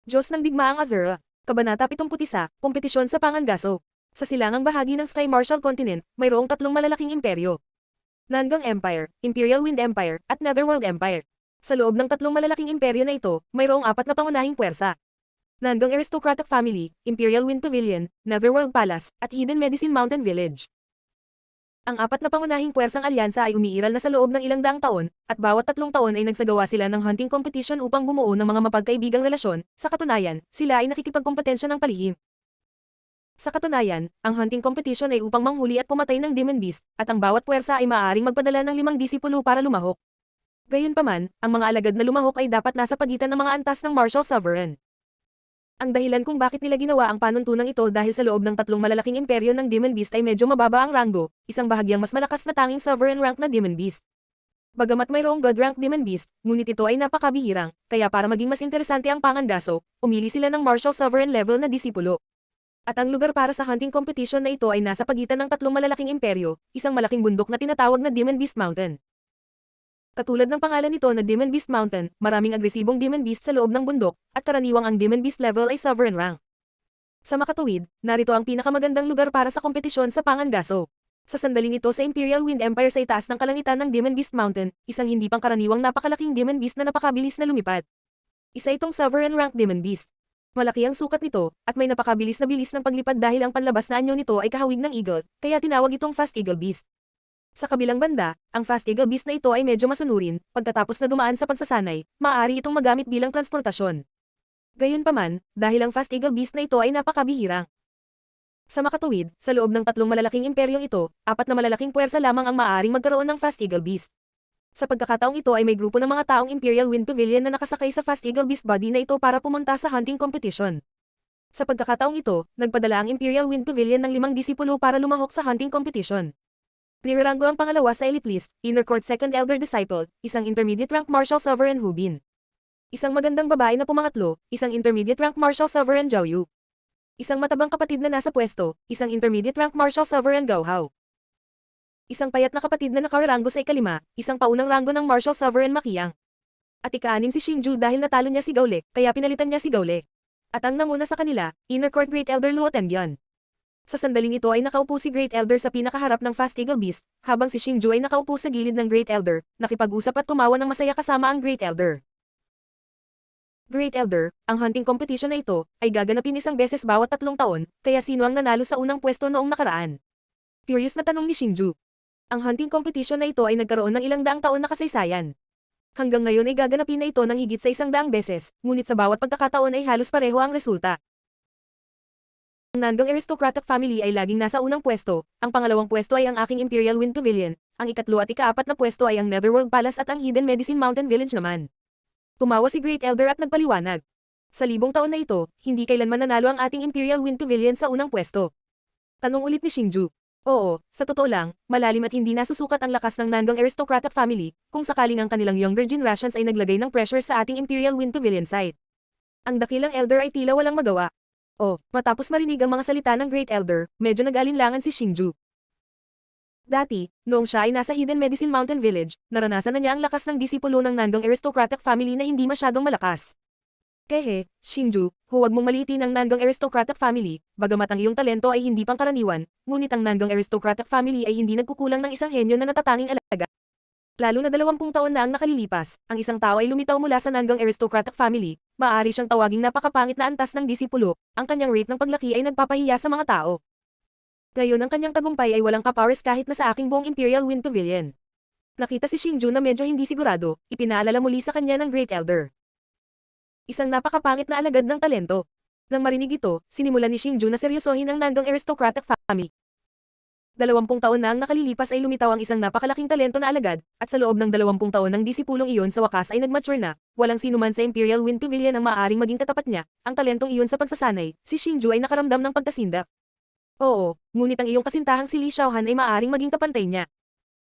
Diyos ng Digmaang Azura. Kabanata 71, Kompetisyon sa Pangangaso. Sa silangang bahagi ng Sky Martial Continent, mayroong tatlong malalaking imperyo. Nangang Empire, Imperial Wind Empire, at Netherworld Empire. Sa loob ng tatlong malalaking imperyo na ito, mayroong apat na pangunahing puwersa. Nangang Aristocratic Family, Imperial Wind Pavilion, Netherworld Palace, at Hidden Medicine Mountain Village. Ang apat na pangunahing puwersang alyansa ay umiiral na sa loob ng ilang daang taon, at bawat tatlong taon ay nagsagawa sila ng hunting competition upang bumuo ng mga mapagkaibigang relasyon. Sa katunayan, sila ay nakikipagkompetensya ng palihim. Sa katunayan, ang hunting competition ay upang manghuli at pumatay ng Demon Beast, at ang bawat puwersa ay maaaring magpadala ng 5 disipulo para lumahok. Gayunpaman, ang mga alagad na lumahok ay dapat nasa pagitan ng mga antas ng Martial Sovereign. Ang dahilan kung bakit nila ginawa ang panuntunang ito dahil sa loob ng tatlong malalaking imperyo ng Demon Beast ay medyo mababa ang ranggo, isang bahagyang mas malakas na tanging sovereign rank na Demon Beast. Bagamat mayroong God rank Demon Beast, ngunit ito ay napakabihirang, kaya para maging mas interesante ang pangangaso, umili sila ng Martial Sovereign level na disipulo. At ang lugar para sa hunting competition na ito ay nasa pagitan ng tatlong malalaking imperyo, isang malaking bundok na tinatawag na Demon Beast Mountain. Katulad ng pangalan nito na Demon Beast Mountain, maraming agresibong Demon Beast sa loob ng bundok, at karaniwang ang Demon Beast level ay sovereign rank. Sa makatuwid, narito ang pinakamagandang lugar para sa kompetisyon sa pangangaso. Sa sandaling ito sa Imperial Wind Empire sa itaas ng kalangitan ng Demon Beast Mountain, isang hindi pangkaraniwang napakalaking Demon Beast na napakabilis na lumipad. Isa itong sovereign rank Demon Beast. Malaki ang sukat nito, at may napakabilis na bilis ng paglipad dahil ang panlabas na anyo nito ay kahawig ng eagle, kaya tinawag itong Fast Eagle Beast. Sa kabilang banda, ang Fast Eagle Beast na ito ay medyo masunurin, pagkatapos na dumaan sa pagsasanay, maaari itong magamit bilang transportasyon. Gayunpaman, dahil ang Fast Eagle Beast na ito ay napakabihirang. Sa makatuwid, sa loob ng tatlong malalaking imperyong ito, apat na malalaking puwersa lamang ang maaaring magkaroon ng Fast Eagle Beast. Sa pagkakataong ito ay may grupo ng mga taong Imperial Wind Pavilion na nakasakay sa Fast Eagle Beast body na ito para pumunta sa hunting competition. Sa pagkakataong ito, nagpadala ang Imperial Wind Pavilion ng 5 disipulo para lumahok sa hunting competition. Niranggo ang pangalawa sa elite list, Inner Court Second Elder Disciple, isang intermediate rank Martial Sovereign Hubin. Isang magandang babae na pumangatlo, isang intermediate rank Martial Sovereign Jiaoyu. Isang matabang kapatid na nasa pwesto, isang intermediate rank Martial Sovereign Gao Hao. Isang payat na kapatid na nakaranggo sa ikalima, isang paunang ranggo ng Martial Sovereign Makiang. At ika-6 si Xingju dahil natalo niya si Gaole, kaya pinalitan niya si Gaole. At ang nanguna sa kanila, Inner Court Great Elder Luo Tenbian. Sa sandaling ito ay nakaupo si Great Elder sa pinakaharap ng Fast Eagle Beast, habang si Xingju ay nakaupo sa gilid ng Great Elder, nakipag-usap at tumawa ng masaya kasama ang Great Elder. Great Elder, ang hunting competition na ito, ay gaganapin isang beses bawat 3 taon, kaya sino ang nanalo sa unang pwesto noong nakaraan? Curious na tanong ni Xingju. Ang hunting competition na ito ay nagkaroon ng ilang daang taon na kasaysayan. Hanggang ngayon ay gaganapin na ito ng higit sa 100 beses, ngunit sa bawat pagkakataon ay halos pareho ang resulta. Ang Nangang Aristocratic Family ay laging nasa unang pwesto, ang pangalawang pwesto ay ang aking Imperial Wind Pavilion, ang ikatlo at ika-4 na pwesto ay ang Netherworld Palace at ang Hidden Medicine Mountain Village naman. Tumawa si Great Elder at nagpaliwanag. Sa 1000 taon na ito, hindi kailanman nanalo ang ating Imperial Wind Pavilion sa unang pwesto. Tanong ulit ni Xingju. Oo, sa totoo lang, malalim at hindi nasusukat ang lakas ng Nangang Aristocratic Family, kung sakaling ang kanilang younger generations ay naglagay ng pressure sa ating Imperial Wind Pavilion site. Ang dakilang elder ay tila walang magawa. Matapos marinig ang mga salita ng Great Elder, medyo nag-alinlangan si Xingju. Dati, noong siya ay nasa Hidden Medicine Mountain Village, naranasan na niya ang lakas ng disipulo ng Nangang Aristocratic Family na hindi masyadong malakas. Kehe, Xingju, huwag mong maliitin ang Nangang Aristocratic Family, bagamat ang iyong talento ay hindi pangkaraniwan, ngunit ang Nangang Aristocratic Family ay hindi nagkukulang ng isang henyo na natatanging alaga. Lalo na 20 taon na ang nakalilipas, ang isang tao ay lumitaw mula sa Nangang Aristocratic Family, maaari siyang tawaging napakapangit na antas ng disipulo, ang kanyang rate ng paglaki ay nagpapahiya sa mga tao. Ngayon ang kanyang tagumpay ay walang kapowers kahit na sa aking buong Imperial Wind Pavilion. Nakita si Xingju na medyo hindi sigurado, ipinaalala muli sa kanya ng Great Elder. Isang napakapangit na alagad ng talento. Nang marinig ito, sinimulan ni Xingju na seryosohin ang Nangang Aristocratic Family. 20 taon na ang nakalilipas ay lumitaw ang isang napakalaking talento na alagad, at sa loob ng 20 taon ng disipulong iyon sa wakas ay nagmature na, walang sinuman sa Imperial Wind Pavilion ang maaaring maging katapat niya, ang talentong iyon sa pagsasanay, si Xingju ay nakaramdam ng pagkasindak. Oo, ngunit ang iyong kasintahang si Li Xiaohan ay maaaring maging kapantay niya.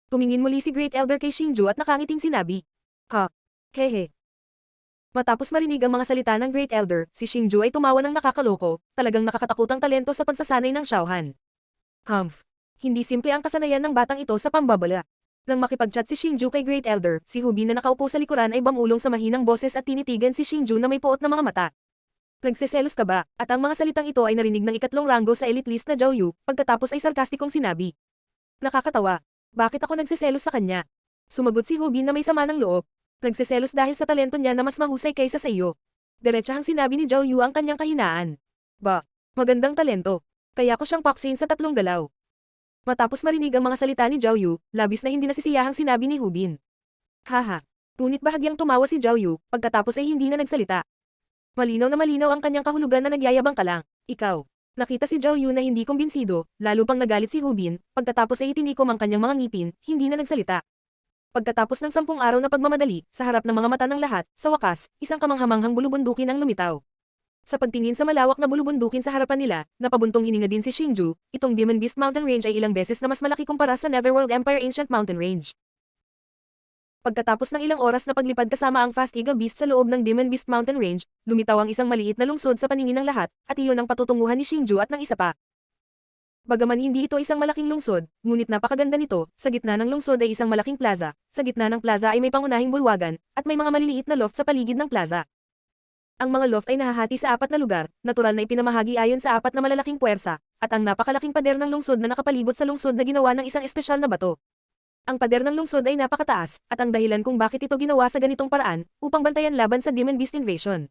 Tumingin muli si Great Elder kay Xingju at nakangiting sinabi. Hehe. Matapos marinig ang mga salita ng Great Elder, si Xingju ay tumawa ng nakakaloko, talagang nakakatakutang talento sa pagsasanay ng Xiaohan. Hindi simple ang kasanayan ng batang ito sa pambabala. Nang makipag-chat si Xingju kay Great Elder, si Hubin na nakaupo sa likuran ay bumulong sa mahinang boses at tinitigan si Xingju na may puot na mga mata. Nagseselos ka ba? At ang mga salitang ito ay narinig ng ikatlong ranggo sa elite list na Zhao Yu, pagkatapos ay sarkastikong sinabi. Nakakatawa. Bakit ako nagseselos sa kanya? Sumagot si Hubin na may sama ng loob. Nagseselos dahil sa talento niya na mas mahusay kaysa sa iyo. Diretsahang sinabi ni Zhao Yu ang kanyang kahinaan. Ba, magandang talento. Kaya ko siyang paksin sa 3 galaw. Matapos marinig ang mga salita ni Zhao Yu, labis na hindi nasisiyahang sinabi ni Hubin. Haha. Ngunit bahagyang tumawa si Zhao Yu, pagkatapos ay hindi na nagsalita. Malinaw na malinaw ang kanyang kahulugan na nagyayabang ka lang. Ikaw. Nakita si Zhao Yu na hindi kumbinsido, lalo pang nagalit si Hubin, pagkatapos ay itinikom ang kanyang mga ngipin, hindi na nagsalita. Pagkatapos ng 10 araw na pagmamadali, sa harap ng mga mata ng lahat, sa wakas, isang kamanghamanghang bulubundukin ang lumitaw. Sa pagtingin sa malawak na bulubundukin sa harapan nila, napabuntong hininga din si Xingju. Itong Demon Beast Mountain Range ay ilang beses na mas malaki kumpara sa Netherworld Empire Ancient Mountain Range. Pagkatapos ng ilang oras na paglipad kasama ang Fast Eagle Beast sa loob ng Demon Beast Mountain Range, lumitaw ang isang maliit na lungsod sa paningin ng lahat, at iyon ang patutunguhan ni Xingju at ng isa pa. Bagaman hindi ito isang malaking lungsod, ngunit napakaganda nito, sa gitna ng lungsod ay isang malaking plaza, sa gitna ng plaza ay may pangunahing bulwagan, at may mga maliliit na loft sa paligid ng plaza. Ang mga loft ay nahahati sa 4 na lugar, natural na ipinamahagi ayon sa 4 na malalaking puwersa, at ang napakalaking pader ng lungsod na nakapalibot sa lungsod na ginawa ng isang espesyal na bato. Ang pader ng lungsod ay napakataas, at ang dahilan kung bakit ito ginawa sa ganitong paraan, upang bantayan laban sa Demon Beast Invasion.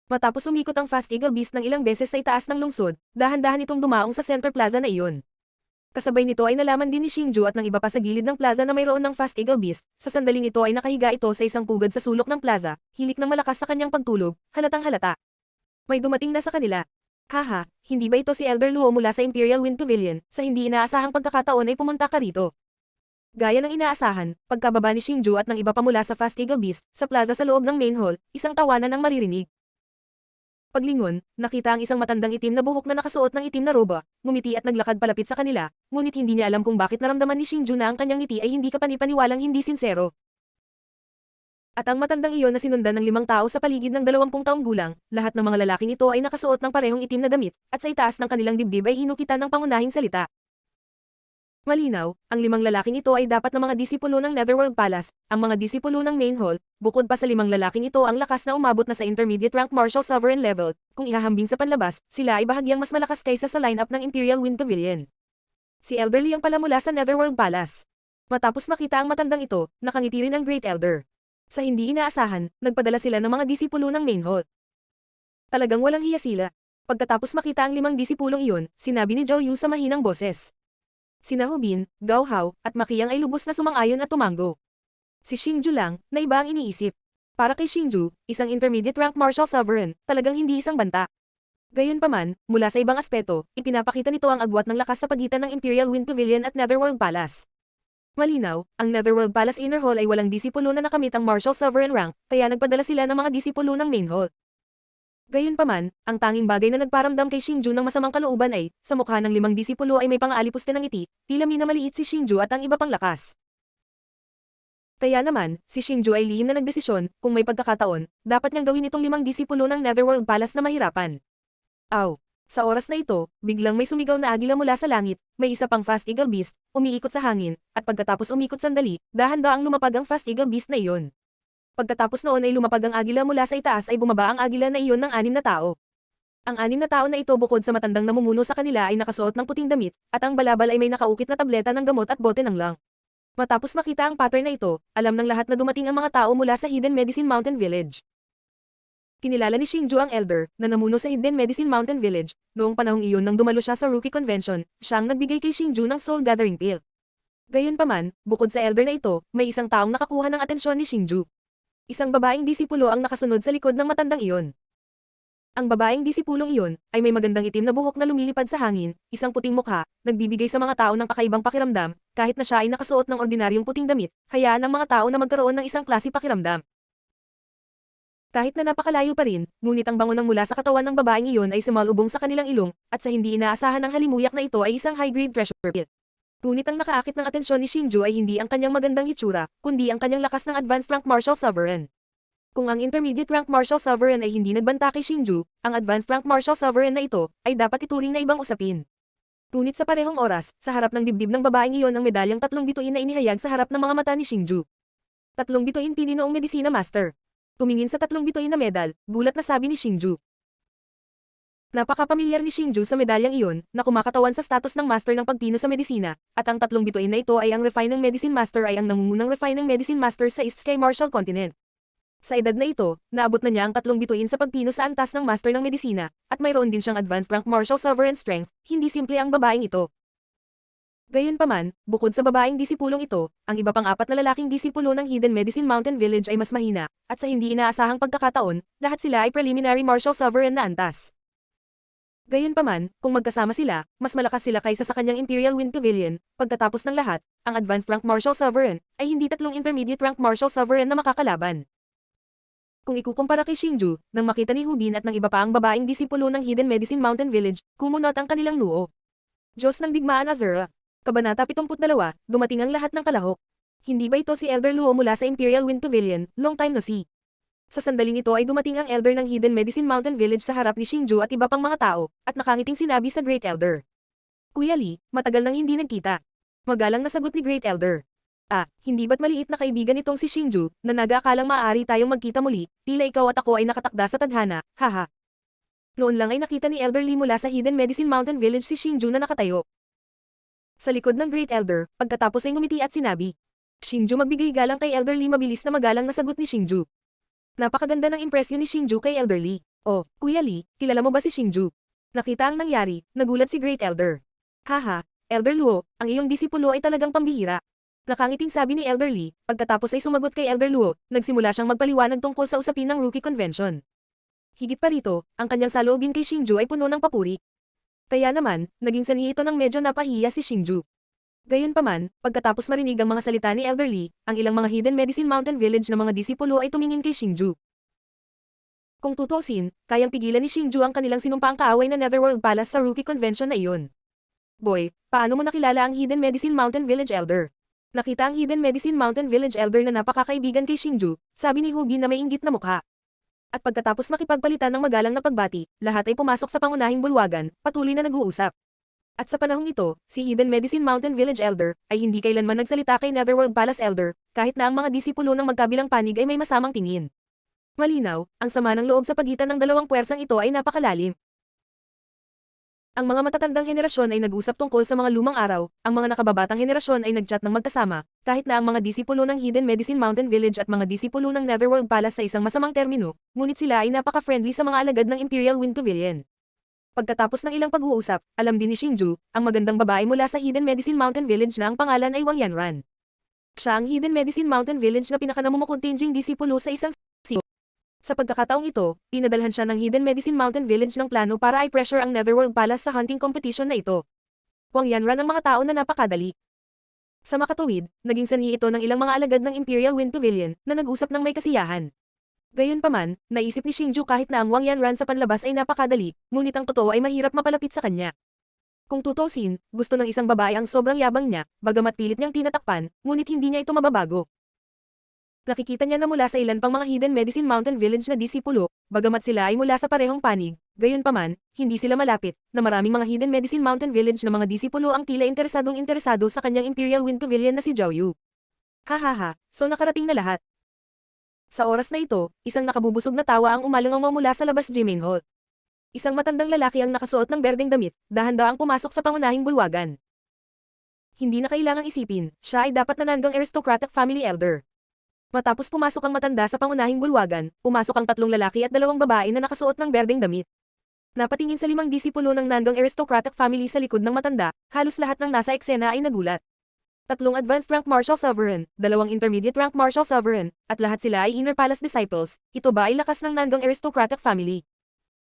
Matapos umikot ang Fast Eagle Beast ng ilang beses sa itaas ng lungsod, dahan-dahan itong dumaong sa center plaza na iyon. Kasabay nito ay nalaman din ni Xingju at ng iba pa sa gilid ng plaza na mayroon ng Fast Eagle Beast. Sa sandaling ito ay nakahiga ito sa isang pugad sa sulok ng plaza, hilik ng malakas sa kanyang pagtulog, halatang halata. May dumating na sa kanila. Haha, hindi ba ito si Elder Luo mula sa Imperial Wind Pavilion? Sa hindi inaasahang pagkakataon ay pumunta ka rito. Gaya ng inaasahan, pagkababa ni Xingju at ng iba pa mula sa Fast Eagle Beast, sa plaza sa loob ng main hall, isang tawanan ang maririnig. Paglingon, nakita ang isang matandang itim na buhok na nakasuot ng itim na roba, ngumiti at naglakad palapit sa kanila, ngunit hindi niya alam kung bakit naramdaman ni Xingju na ang kanyang ngiti ay hindi kapani-paniwalang hindi sinsero. At ang matandang iyon na sinundan ng 5 tao sa paligid ng 20 taong gulang, lahat ng mga lalaking ito ay nakasuot ng parehong itim na damit, at sa itaas ng kanilang dibdib ay hinukitan ng pangunahing salita. Malinaw, ang 5 lalaking ito ay dapat na mga disipulo ng Netherworld Palace, ang mga disipulo ng Main Hall, bukod pa sa 5 lalaking ito ang lakas na umabot na sa intermediate rank Martial Sovereign level, kung ihahambing sa panlabas, sila ay bahagyang mas malakas kaysa sa lineup ng Imperial Wind Pavilion. Si Elderly ang pala mula sa Netherworld Palace. Matapos makita ang matandang ito, nakangiti rin ang Great Elder. Sa hindi inaasahan, nagpadala sila ng mga disipulo ng Main Hall. Talagang walang hiya sila. Pagkatapos makita ang 5 disipulong iyon, sinabi ni Zhao Yu sa mahinang boses. Sina Hubin, Gao Hao, at Makiyang ay lubos na sumang-ayon at tumango. Si Xingju lang, na iba ang iniisip. Para kay Xingju, isang intermediate rank Martial Sovereign, talagang hindi isang banta. Gayunpaman, mula sa ibang aspeto, ipinapakita nito ang agwat ng lakas sa pagitan ng Imperial Wind Pavilion at Netherworld Palace. Malinaw, ang Netherworld Palace Inner Hall ay walang disipulo na nakamit ang Martial Sovereign rank, kaya nagpadala sila ng mga disipulo ng Main Hall. Gayunpaman, ang tanging bagay na nagparamdam kay Xingju ng masamang kalooban ay, sa mukha ng 5 disipulo ay may pang-aalipuste ng ngiti, tila minamaliit si Xingju at ang iba pang lakas. Kaya naman, si Xingju ay lihim na nagdesisyon, kung may pagkakataon, dapat niyang gawin itong 5 disipulo ng Netherworld Palace na mahirapan. Aw! Sa oras na ito, biglang may sumigaw na agila mula sa langit, may isa pang Fast Eagle Beast, umiikot sa hangin, at pagkatapos umikot sandali, dahan-daang lumapag ang Fast Eagle Beast na iyon. Pagkatapos noon ay lumapag ang agila mula sa itaas ay bumaba ang agila na iyon ng 6 na tao. Ang 6 na tao na ito bukod sa matandang namumuno sa kanila ay nakasuot ng puting damit, at ang balabal ay may nakaukit na tableta ng gamot at bote ng lang. Matapos makita ang pattern na ito, alam ng lahat na dumating ang mga tao mula sa Hidden Medicine Mountain Village. Kinilala ni Xingju ang Elder, na namuno sa Hidden Medicine Mountain Village, noong panahong iyon nang dumalo siya sa Rookie Convention, siyang nagbigay kay Xingju ng Soul Gathering Pill. Gayunpaman, bukod sa Elder na ito, may isang taong nakakuha ng atensyon ni Xingju. Isang babaeng disipulo ang nakasunod sa likod ng matandang iyon. Ang babaeng disipulong iyon ay may magandang itim na buhok na lumilipad sa hangin, isang puting mukha, nagbibigay sa mga tao ng kakaibang pakiramdam, kahit na siya ay nakasuot ng ordinaryong puting damit, hayaan ng mga tao na magkaroon ng isang klase pakiramdam. Kahit na napakalayo pa rin, ngunit ang bango ng mula sa katawan ng babaeng iyon ay sumalubong sa kanilang ilong, at sa hindi inaasahan ng halimuyak na ito ay isang high-grade treasure pill. Ngunit ang nakaakit ng atensyon ni Xingju ay hindi ang kanyang magandang hitsura, kundi ang kanyang lakas ng advanced rank Martial Sovereign. Kung ang intermediate rank Martial Sovereign ay hindi nagbanta kay Xingju, ang advanced rank Martial Sovereign na ito ay dapat ituring na ibang usapin. Ngunit sa parehong oras, sa harap ng dibdib ng babaeng iyon ang medalyang 3 bituin na inihayag sa harap ng mga mata ni Xingju. 3 bituin pininoong Medicina Master. Tumingin sa tatlong bituin na medal, gulat na sabi ni Xingju. Napakapamilyar ni Xingju sa medalyang iyon, na kumakatawan sa status ng master ng pagpino sa medisina, at ang tatlong bituin na ito ay ang Refined Medicine Master ay ang nangungunang Refined Medicine Master sa East Sky Martial Continent. Sa edad na ito, naabot na niya ang tatlong bituin sa pagpino sa antas ng master ng medisina, at mayroon din siyang advanced rank martial sovereign strength, hindi simple ang babaeng ito. Gayunpaman, bukod sa babaeng disipulong ito, ang iba pang apat na lalaking disipulo ng Hidden Medicine Mountain Village ay mas mahina, at sa hindi inaasahang pagkakataon, lahat sila ay preliminary martial sovereign na antas. Gayunpaman, kung magkasama sila, mas malakas sila kaysa sa kanyang Imperial Wind Pavilion. Pagkatapos ng lahat, ang advanced rank martial sovereign ay hindi tatlong intermediate rank martial sovereign na makakalaban. Kung ikukumpara kay Xingju, nang makita ni Hubin at ng iba pa ang babaeng disipulo ng Hidden Medicine Mountain Village, kumunot ang kanilang noo. Diyos ng Digmaan Azura. Kabanata 72, dumating ang lahat ng kalahok. Hindi ba ito si Elder Luo mula sa Imperial Wind Pavilion, long time no see? Sa sandaling ito ay dumating ang Elder ng Hidden Medicine Mountain Village sa harap ni Xingju at iba pang mga tao, at nakangiting sinabi sa Great Elder. Kuya Li, matagal nang hindi nagkita. Magalang na sagot ni Great Elder. Hindi ba't maliit na kaibigan itong si Xingju, na nag-aakalang maaari tayong magkita muli, tila ikaw at ako ay nakatakda sa tadhana, haha. Noon lang ay nakita ni Elder Li mula sa Hidden Medicine Mountain Village si Xingju na nakatayo sa likod ng Great Elder, pagkatapos ay ngumiti at sinabi. Xingju magbigay galang kay Elder Li, mabilis na magalang na sagot ni Xingju. Napakaganda ng impresyon ni Xingju kay Elder Li. Oh, Kuya Li, kilala mo ba si Xingju? Nakita ang nangyari, nagulat si Great Elder. Haha, Elder Luo, ang iyong disipulo ay talagang pambihira. Nakangiting sabi ni Elder Li, pagkatapos ay sumagot kay Elder Luo, nagsimula siyang magpaliwanag tungkol sa usapin ng Rookie Convention. Higit pa rito, ang kanyang saloobin kay Xingju ay puno ng papuri. Kaya naman, naging sanhi ito ng medyo napahiya si Xingju. Gayunpaman, pagkatapos marinig ang mga salita ni Elder Li, ang ilang mga Hidden Medicine Mountain Village na mga disipulo ay tumingin kay Xingju. Kung tutusin, kayang pigilan ni Xingju ang kanilang sinumpaang kaaway na Netherworld Palace sa Rookie Convention na iyon. Boy, paano mo nakilala ang Hidden Medicine Mountain Village Elder? Nakita ang Hidden Medicine Mountain Village Elder na napakakaibigan kay Xingju, sabi ni Hubi na may inggit na mukha. At pagkatapos makipagpalitan ng magalang na pagbati, lahat ay pumasok sa pangunahing bulwagan, patuloy na nag-uusap. At sa panahong ito, si Hidden Medicine Mountain Village Elder ay hindi kailanman nagsalita kay Netherworld Palace Elder, kahit na ang mga disipulo ng magkabilang panig ay may masamang tingin. Malinaw, ang sama ng loob sa pagitan ng dalawang puwersang ito ay napakalalim. Ang mga matatandang henerasyon ay nag-usap tungkol sa mga lumang araw, ang mga nakababatang henerasyon ay nag-chat ng magkasama, kahit na ang mga disipulo ng Hidden Medicine Mountain Village at mga disipulo ng Netherworld Palace sa isang masamang termino, ngunit sila ay napaka-friendly sa mga alagad ng Imperial Wind Pavilion. Pagkatapos ng ilang pag-uusap, alam din ni Xingju, ang magandang babae mula sa Hidden Medicine Mountain Village na ang pangalan ay Wang Yanran. Siya ang Hidden Medicine Mountain Village na pinakanamumukuntinjing disipulo sa isang siyo. Sa pagkakataong ito, pinadalhan siya ng Hidden Medicine Mountain Village ng plano para i-pressure ang Netherworld Palace sa hunting competition na ito. Wang Yanran ang mga tao na napakadali. Sa makatuwid, naging sanhi ito ng ilang mga alagad ng Imperial Wind Pavilion na nag-usap ng may kasiyahan. Gayunpaman, naisip ni Xingju kahit na ang Wang Yanran sa panlabas ay napakadali, ngunit ang totoo ay mahirap mapalapit sa kanya. Kung tutusin, gusto ng isang babae ang sobrang yabang niya, bagamat pilit niyang tinatakpan, ngunit hindi niya ito mababago. Nakikita niya na mula sa ilan pang mga Hidden Medicine Mountain Village na disipulo, bagamat sila ay mula sa parehong panig, gayunpaman, hindi sila malapit, na maraming mga Hidden Medicine Mountain Village na mga disipulo ang tila interesado sa kanyang Imperial Wind Pavilion na si Zhao Yu. Hahaha, so nakarating na lahat. Sa oras na ito, isang nakabubusog na tawa ang umalangaw mula sa labas Jimain Hall. Isang matandang lalaki ang nakasuot ng berdeng damit, dahan-daang pumasok sa pangunahing bulwagan. Hindi na kailangang isipin, siya ay dapat nananggang aristocratic family elder. Matapos pumasok ang matanda sa pangunahing bulwagan, pumasok ang tatlong lalaki at dalawang babae na nakasuot ng berdeng damit. Napatingin sa limang disipulo ng nanggang aristocratic family sa likod ng matanda, halos lahat ng nasa eksena ay nagulat. Tatlong advanced rank martial sovereign, dalawang intermediate rank martial sovereign, at lahat sila ay inner palace disciples. Ito ba ay lakas ng nanggang aristocratic family?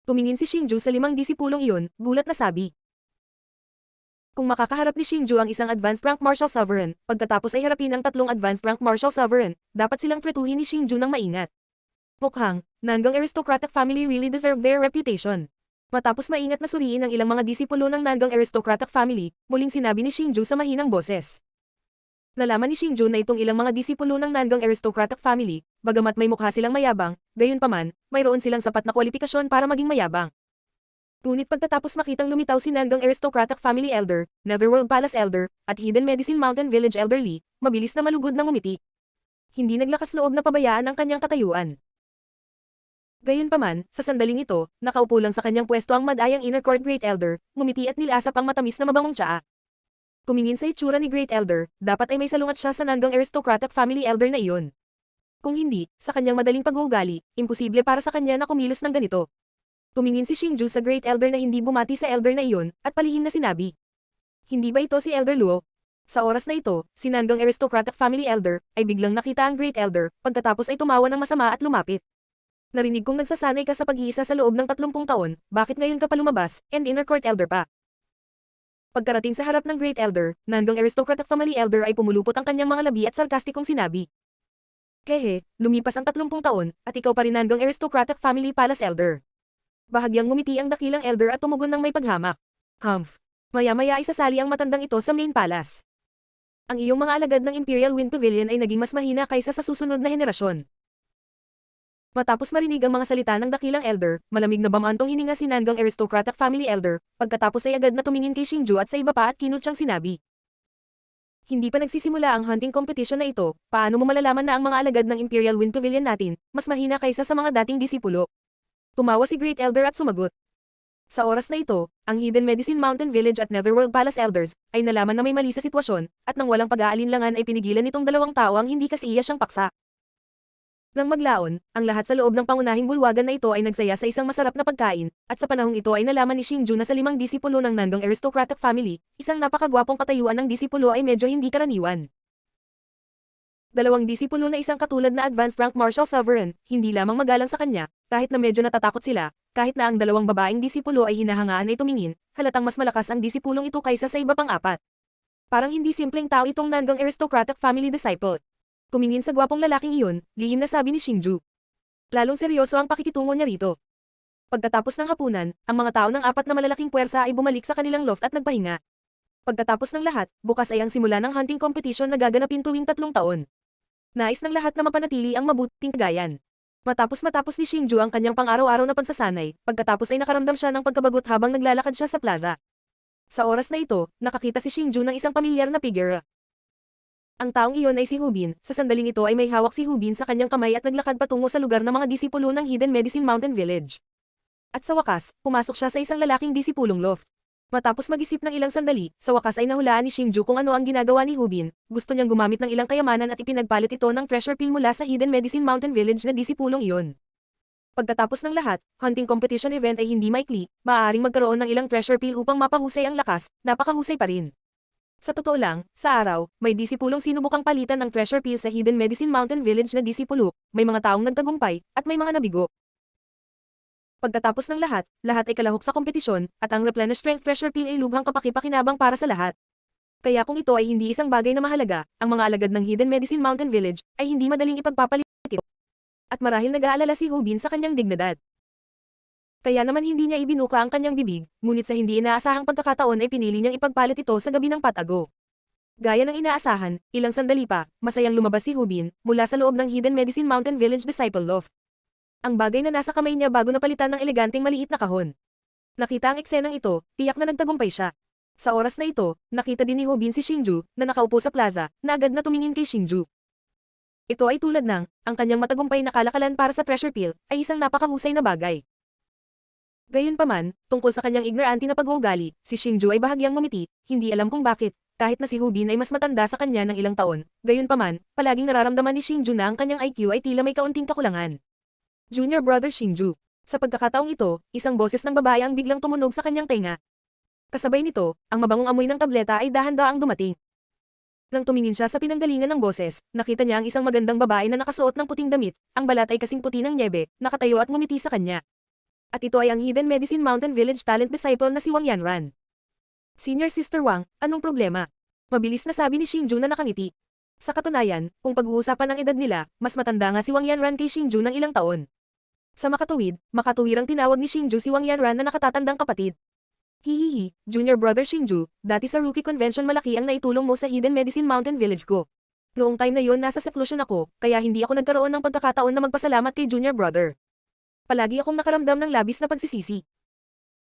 Tumingin si Xingju sa limang disipulong iyon, gulat na sabi. Kung makakaharap ni Xingju ang isang advanced rank martial sovereign, pagkatapos ay harapin ang tatlong advanced rank martial sovereign, dapat silang pretuhin ni Xingju ng maingat. Mukhang, nanggang aristocratic family really deserve their reputation. Matapos maingat na suriin ang ilang mga disipulo ng nanggang aristocratic family, muling sinabi ni Xingju sa mahinang boses. Nalaman ni Xingju na itong ilang mga disipulo ng nanggang aristocratic family, bagamat may mukha silang mayabang, gayunpaman, mayroon silang sapat na kwalifikasyon para maging mayabang. Ngunit pagkatapos makitang lumitaw si nanggang aristocratic family elder, Netherworld Palace elder, at Hidden Medicine Mountain Village elder Li, mabilis na malugod na ngumiti. Hindi naglakas loob na pabayaan ang kanyang katayuan. Gayunpaman, sa sandaling ito, nakaupo lang sa kanyang pwesto ang madayang Inner Court Great Elder, ngumiti at nilasap ang matamis na mabangong tsaa. Tumingin sa itsura ni Great Elder, dapat ay may salungat siya sa nanggang aristocratic family elder na iyon. Kung hindi, sa kanyang madaling pag-uugali, imposible para sa kanya na kumilos ng ganito. Tumingin si Xingju sa Great Elder na hindi bumati sa elder na iyon, at palihim na sinabi. Hindi ba ito si Elder Luo? Sa oras na ito, si nanggang aristocratic family elder, ay biglang nakita ang Great Elder, pagkatapos ay tumawa ng masama at lumapit. Narinig kong nagsasanay ka sa pag-iisa sa loob ng 30 taon, bakit ngayon ka pa lumabas, and Inner Court Elder pa? Pagkarating sa harap ng Great Elder, nanggang aristocratic family elder ay pumulupot ang kanyang mga labi at sarkastikong sinabi. Kehe, lumipas ang 30 taon, at ikaw pa rin nanggang aristocratic family palace elder. Bahagyang ngumiti ang dakilang elder at tumugon ng may paghamak. Humph. Maya-maya ay sasali ang matandang ito sa main palace. Ang iyong mga alagad ng Imperial Wind Pavilion ay naging mas mahina kaysa sa susunod na henerasyon. Matapos marinig ang mga salita ng dakilang elder, malamig na bamantong hininga si nanggang aristocratic family elder, pagkatapos ay agad na tumingin kay Xingju at sa iba pa at kinut siyang sinabi. Hindi pa nagsisimula ang hunting competition na ito, paano mo malalaman na ang mga alagad ng Imperial Wind Pavilion natin, mas mahina kaysa sa mga dating disipulo? Tumawa si Great Elder at sumagot. Sa oras na ito, ang Hidden Medicine Mountain Village at Netherworld Palace Elders ay nalaman na may mali sa sitwasyon, at nang walang pag-aalinlangan ay pinigilan nitong dalawang tao ang hindi kasiya siyang paksa. Nang maglaon, ang lahat sa loob ng pangunahing bulwagan na ito ay nagsaya sa isang masarap na pagkain, at sa panahong ito ay nalaman ni Xingju na sa 5 disipulo ng nanggang aristocratic family, isang napakagwapong katayuan ng disipulo ay medyo hindi karaniwan. 2 disipulo na isang katulad na advanced rank martial sovereign, hindi lamang magalang sa kanya, kahit na medyo natatakot sila, kahit na ang 2 babaeng disipulo ay hinahangaan ay tumingin, halatang mas malakas ang disipulong ito kaysa sa iba pang 4. Parang hindi simpleng tao itong nanggang aristocratic family disciple. Tumingin sa gwapong lalaking iyon, lihim na sabi ni Xingju. Lalong seryoso ang pakikitungo niya rito. Pagkatapos ng hapunan, ang mga tao ng 4 na malalaking puwersa ay bumalik sa kanilang loft at nagpahinga. Pagkatapos ng lahat, bukas ay ang simula ng hunting competition na gaganapin tuwing 3 taon. Nais ng lahat na mapanatili ang mabuting kagayan. Matapos ni Xingju ang kanyang pang-araw-araw na pagsasanay, pagkatapos ay nakaramdam siya ng pagkabagot habang naglalakad siya sa plaza. Sa oras na ito, nakakita si Xingju ng isang pamilyar na figure. Ang taong iyon ay si Hubin, sa sandaling ito ay may hawak si Hubin sa kanyang kamay at naglakad patungo sa lugar ng mga disipulo ng Hidden Medicine Mountain Village. At sa wakas, pumasok siya sa isang lalaking disipulong loft. Matapos mag-isip ng ilang sandali, sa wakas ay nahulaan ni Xingju kung ano ang ginagawa ni Hubin. Gusto niyang gumamit ng ilang kayamanan at ipinagpalit ito ng treasure pill mula sa Hidden Medicine Mountain Village na disipulong iyon. Pagkatapos ng lahat, hunting competition event ay hindi maikli, maaaring magkaroon ng ilang treasure pill upang mapahusay ang lakas, napakahusay pa rin. Sa totoo lang, sa araw, may disipulong sinubukang palitan ng treasure pill sa Hidden Medicine Mountain Village na disipulo, may mga taong nagtagumpay, at may mga nabigo. Pagkatapos ng lahat ay kalahok sa kompetisyon, at ang Replenish Strength Treasure Pill ay lubhang kapakipakinabang para sa lahat. Kaya kung ito ay hindi isang bagay na mahalaga, ang mga alagad ng Hidden Medicine Mountain Village ay hindi madaling ipagpapalit ito. At marahil nag-aalala si Hubin sa kanyang dignidad. Kaya naman hindi niya ibinuka ang kanyang bibig, ngunit sa hindi inaasahang pagkakataon ay pinili niyang ipagpalit ito sa gabi ng patago. Gaya ng inaasahan, ilang sandali pa, masayang lumabas si Hubin mula sa loob ng Hidden Medicine Mountain Village Disciple Loft. Ang bagay na nasa kamay niya bago napalitan ng eleganteng maliit na kahon. Nakita ang eksenang ito, tiyak na nagtagumpay siya. Sa oras na ito, nakita din ni Hubin si Xingju, na nakaupo sa plaza, na agad na tumingin kay Xingju. Ito ay tulad ng, ang kanyang matagumpay na kalakalan para sa treasure pill, ay isang napakahusay na bagay. Gayunpaman, tungkol sa kanyang ignorante na pag-uugali, si Xingju ay bahagyang ngumiti, hindi alam kung bakit, kahit na si Hubin ay mas matanda sa kanya ng ilang taon. Gayunpaman, palaging nararamdaman ni Xingju na ang kanyang IQ ay tila may kaunting kakulangan. Junior Brother Xingju. Sa pagkakataong ito, isang boses ng babae ang biglang tumunog sa kanyang tenga. Kasabay nito, ang mabangong amoy ng tableta ay dahan-daang dumating. Nang tumingin siya sa pinanggalingan ng boses, nakita niya ang isang magandang babae na nakasuot ng puting damit, ang balat ay kasing puti ng nyebe, nakatayo at ngumiti sa kanya. At ito ay ang Hidden Medicine Mountain Village talent disciple na si Wang Yanran. Senior Sister Wang, anong problema? Mabilis na sabi ni Xingju na nakangiti. Sa katunayan, kung pag-uusapan ang edad nila, mas matanda nga si Wang Yanran kay Xingju ng ilang taon. Sa makatuwirang tinawag ni Xingju si Wang Yanran na nakatatandang kapatid. Hihihi, Junior Brother Xingju, dati sa Rookie Convention malaki ang naitulong mo sa Hidden Medicine Mountain Village ko. Noong time na yon nasa seclusion ako, kaya hindi ako nagkaroon ng pagkakataon na magpasalamat kay Junior Brother. Palagi akong nakaramdam ng labis na pagsisisi.